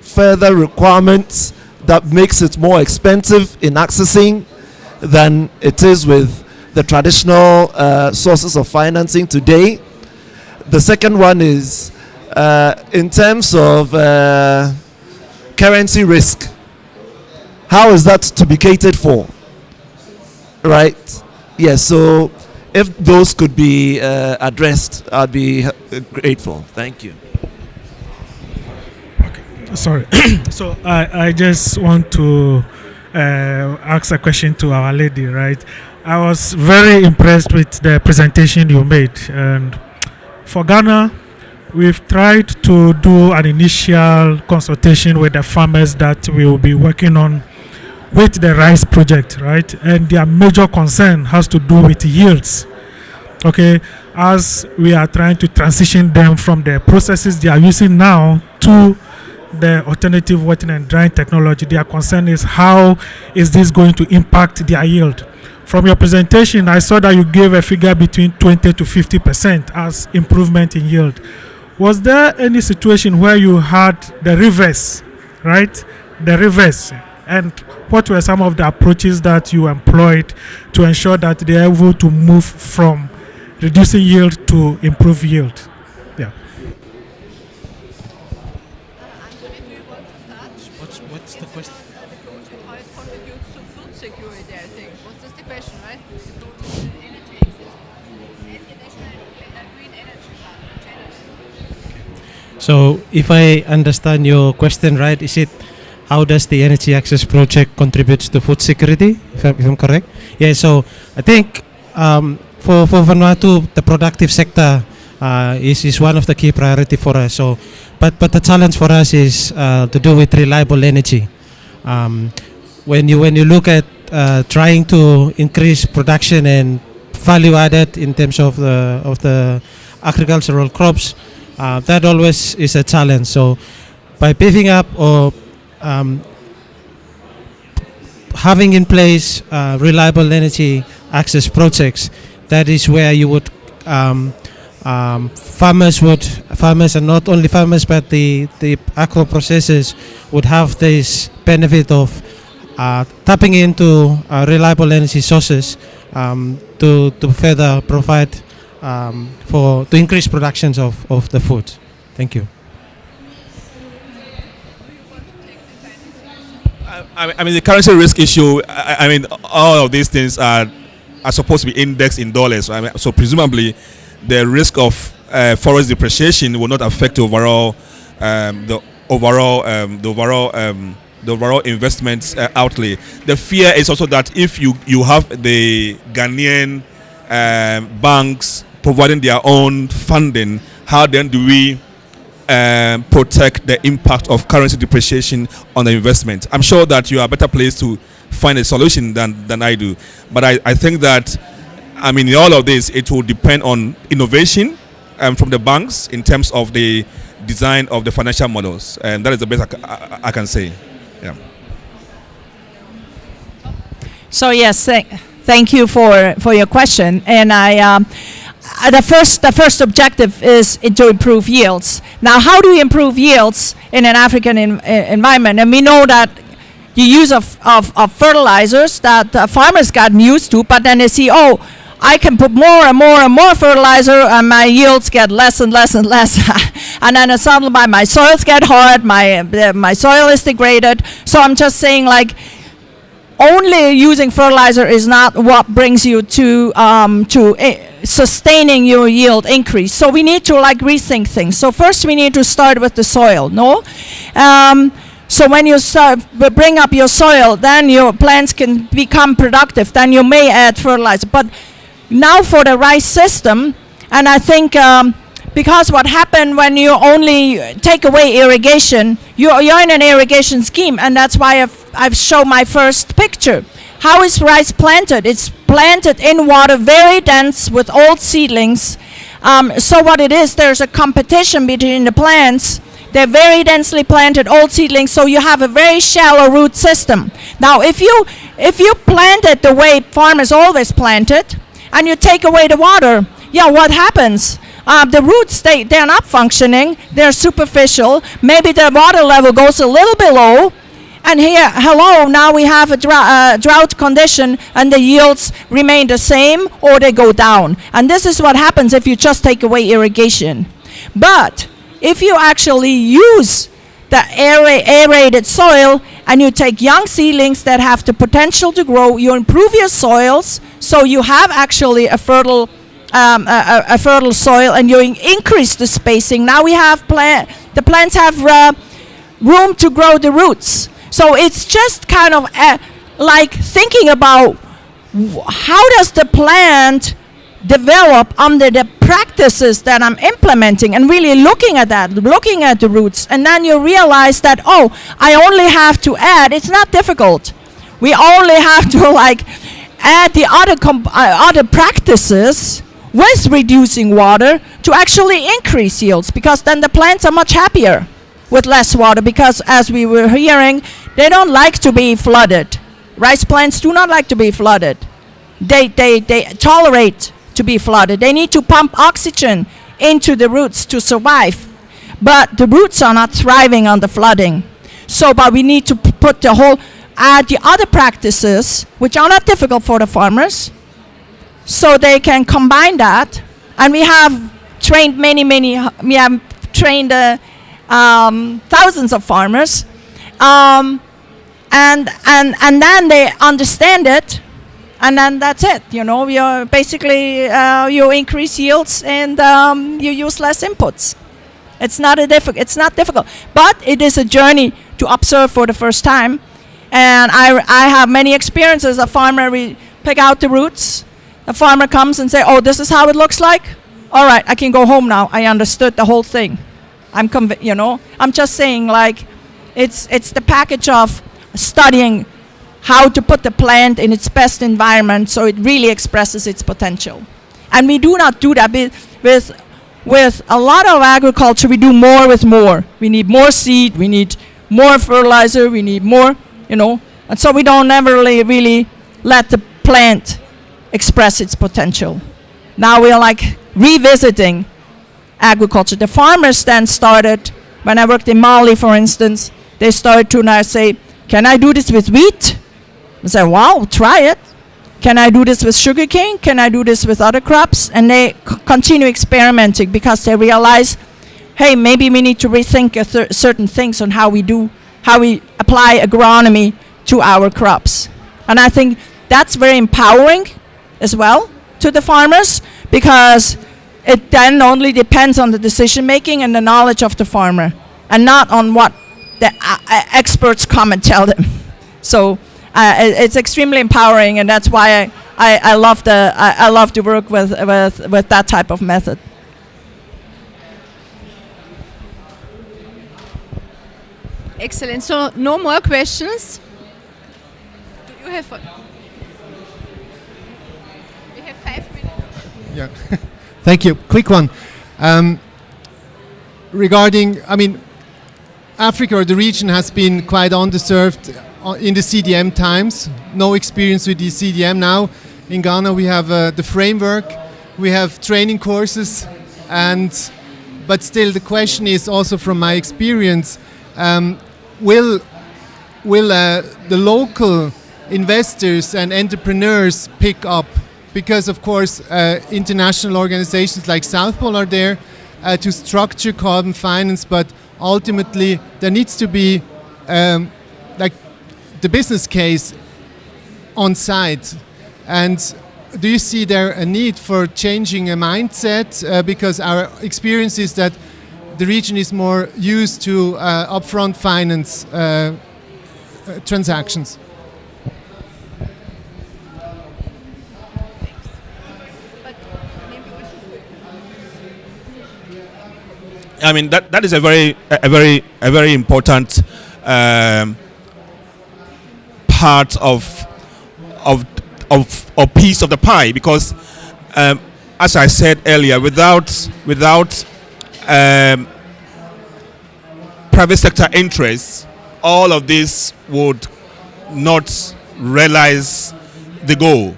further requirements that makes it more expensive in accessing than it is with the traditional sources of financing today? The second one is in terms of currency risk. How is that to be catered for? Right? Yes, so if those could be addressed, I'd be grateful. Thank you. Okay. Sorry. So I just want to ask a question to Our Lady, right? I was very impressed with the presentation you made. And for Ghana, we've tried to do an initial consultation with the farmers that we will be working on with the rice project, right? And their major concern has to do with yields. Okay, as we are trying to transition them from the processes they are using now to the alternative wetting and drying technology, their concern is how is this going to impact their yield? From your presentation, I saw that you gave a figure between 20 to 50% as improvement in yield. Was there any situation where you had the reverse, right? The reverse. And what were some of the approaches that you employed to ensure that they are able to move from reducing yield to improve yield? Yeah. What's the question? How it contributes to food security, I think. What's the question, right? Energy access and the national green energy plan. So if I understand your question right, is it how does the energy access project contributes to food security, if I'm correct? Yeah, so I think for Vanuatu, the productive sector is one of the key priority for us. So, but the challenge for us is to do with reliable energy. When you look at trying to increase production and value added in terms of the agricultural crops, that always is a challenge. So, by beefing up or having in place reliable energy access projects, that is where you would farmers and not only farmers but the agro processors would have this benefit of tapping into reliable energy sources to further provide to increase productions of the food. Thank you. I mean, the currency risk issue, I mean, all of these things are supposed to be indexed in dollars. I mean, so presumably the risk of forest depreciation will not affect the overall investment outlay. The fear is also that if you have the Ghanaian banks providing their own funding, how then do we protect the impact of currency depreciation on the investment? I'm sure that you are better placed to find a solution than I do. But I think that, I mean, in all of this, it will depend on innovation from the banks in terms of the design of the financial models. And that is the best I can say. Yeah. So yes, thank you for your question. And the first objective is to improve yields. Now, how do you improve yields in an African environment? And we know that the use of fertilizers that farmers got used to, but then they see, oh, I can put more and more and more fertilizer and my yields get less and less and less. And then suddenly my soils get hard, my soil is degraded. So I'm just saying, like, only using fertilizer is not what brings you to sustaining your yield increase. So we need to like rethink things. So first we need to start with the soil, no? So when you bring up your soil, then your plants can become productive. Then you may add fertilizer. But now for the rice system, and I think because what happened when you only take away irrigation, you're in an irrigation scheme, and that's why I've shown my first picture. How is rice planted? It's planted in water, very dense with old seedlings. So what it is, there's a competition between the plants. They're very densely planted old seedlings, so you have a very shallow root system. Now, if you plant it the way farmers always plant it, and you take away the water, yeah, what happens? The roots, they're not functioning, they're superficial, maybe the water level goes a little below, and here, hello, now we have a drought condition and the yields remain the same or they go down. And this is what happens if you just take away irrigation. But if you actually use the aerated soil and you take young seedlings that have the potential to grow, you improve your soils, so you have actually a fertile soil, and you increase the spacing. Now we have the plants have room to grow the roots. So it's just kind of like thinking about how does the plant develop under the practices that I'm implementing, and really looking at that, looking at the roots, and then you realize that, oh, I only have to add, it's not difficult. We only have to like add the other practices with reducing water to actually increase yields, because then the plants are much happier with less water, because as we were hearing, they don't like to be flooded. Rice plants do not like to be flooded. They tolerate to be flooded. They need to pump oxygen into the roots to survive. But the roots are not thriving on the flooding. So, but we need to put add the other practices, which are not difficult for the farmers, so they can combine that. And we have trained we have trained thousands of farmers, and then they understand it, and then that's it. You know, you're basically you increase yields and you use less inputs. It's not difficult, but it is a journey to observe for the first time. And I have many experiences. A farmer, we pick out the roots. A farmer comes and say, "Oh, this is how it looks like. All right, I can go home now. I understood the whole thing." I'm just saying, like, it's the package of studying how to put the plant in its best environment so it really expresses its potential. And we do not do that with a lot of agriculture. We do more with more. We need more seed, we need more fertilizer, we need more, and so we don't ever really let the plant express its potential. now we're like revisiting agriculture. The farmers then started, when I worked in Mali, for instance, they started to now say, can I do this with wheat? I said, wow, try it. Can I do this with sugarcane? Can I do this with other crops? And they continue experimenting because they realize, hey, maybe we need to rethink certain things on how we apply agronomy to our crops. And I think that's very empowering as well to the farmers, because it then only depends on the decision making and the knowledge of the farmer, and not on what the experts come and tell them. So it's extremely empowering, and that's why I love to work with that type of method. Excellent. So no more questions. Do you have? We have 5 minutes. Yeah. Thank you. Quick one. Regarding, I mean, Africa or the region has been quite underserved in the CDM times. No experience with the CDM now. In Ghana we have the framework, we have training courses, but still the question is also from my experience, will the local investors and entrepreneurs pick up? Because of course international organizations like South Pole are there to structure carbon finance, but ultimately there needs to be like the business case on site. And do you see there a need for changing a mindset? Because our experience is that the region is more used to upfront finance transactions. I mean that is a very important part of piece of the pie, because as I said earlier, without private sector interests, all of this would not realize the goal,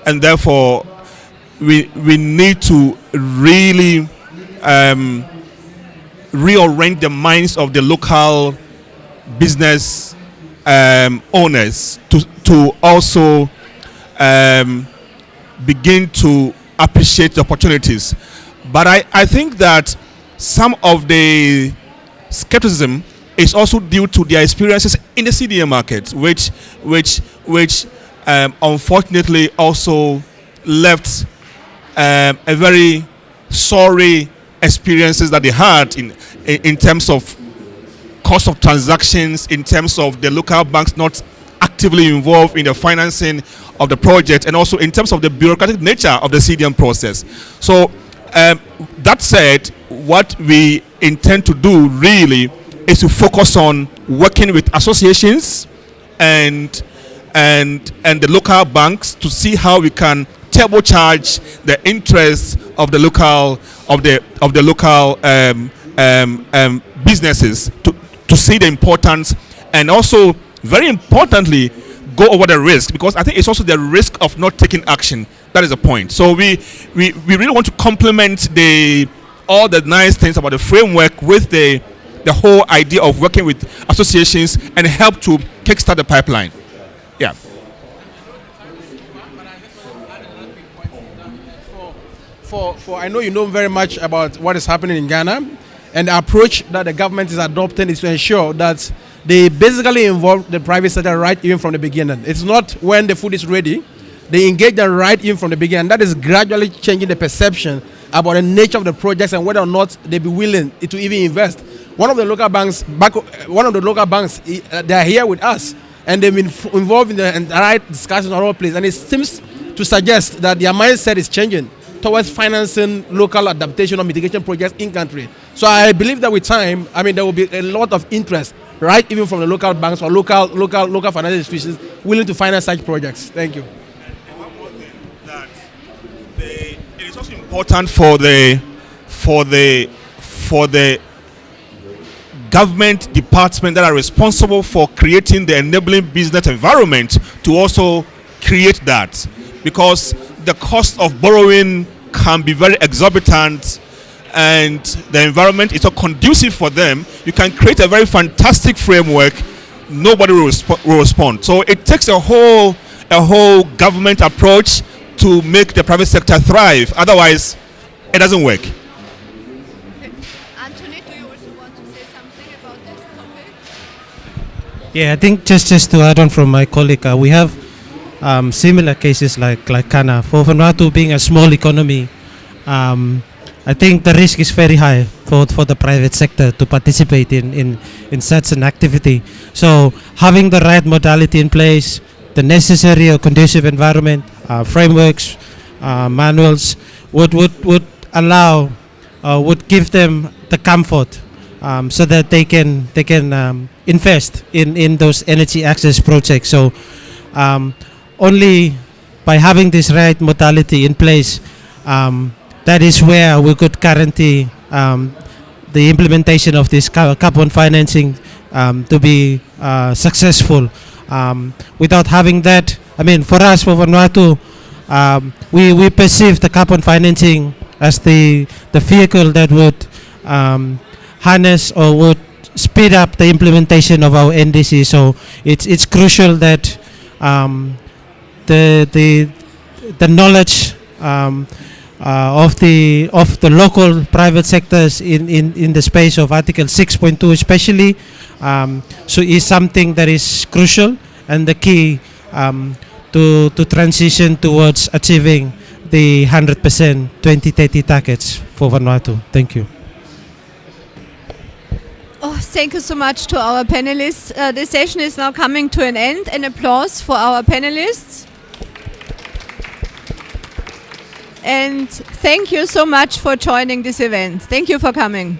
and therefore we need to really reorient the minds of the local business owners to also begin to appreciate the opportunities. But I think that some of the skepticism is also due to their experiences in the CDM market, which unfortunately also left a very sorry experiences that they had in terms of cost of transactions, in terms of the local banks not actively involved in the financing of the project, and also in terms of the bureaucratic nature of the CDM process. So that said, what we intend to do really is to focus on working with associations and the local banks to see how we can turbocharge the interests of the local businesses to see the importance, and also very importantly go over the risk, because I think it's also the risk of not taking action that is the point. So we really want to complement all the nice things about the framework with the whole idea of working with associations and help to kickstart the pipeline. Yeah. For I know you know very much about what is happening in Ghana, and the approach that the government is adopting is to ensure that they basically involve the private sector right even from the beginning. It's not when the food is ready. They engage them right even from the beginning. That is gradually changing the perception about the nature of the projects and whether or not they be willing to even invest. One of the local banks, they are here with us, and they've been involved in the right discussions all over the place. And it seems to suggest that their mindset is changing towards financing local adaptation or mitigation projects in country. So I believe that with time, I mean, there will be a lot of interest, right, even from the local banks or local financial institutions willing to finance such projects. Thank you. And one more thing, that it is also important for the government departments that are responsible for creating the enabling business environment to also create that, because the cost of borrowing can be very exorbitant and the environment is not conducive for them, you can create a very fantastic framework, nobody will respond. So it takes a whole government approach to make the private sector thrive. Otherwise, it doesn't work. Anthony, do you also want to say something about this topic? Yeah, I think just to add on from my colleague, we have similar cases like Ghana. For Vanuatu being a small economy, I think the risk is very high for the private sector to participate in such an activity. So having the right modality in place, the necessary or conducive environment, frameworks, manuals would allow, would give them the comfort so that they can invest in those energy access projects. So only by having this right modality in place, that is where we could guarantee the implementation of this carbon financing to be successful. Without having that, I mean, for us, for Vanuatu, we perceive the carbon financing as the vehicle that would harness or would speed up the implementation of our NDC. So it's crucial that the knowledge of the local private sectors in the space of Article 6.2 especially, so is something that is crucial and the key to transition towards achieving the 100% 2030 targets for Vanuatu. Thank you. Oh, thank you so much to our panelists. The session is now coming to an end. An applause for our panelists. And thank you so much for joining this event. Thank you for coming.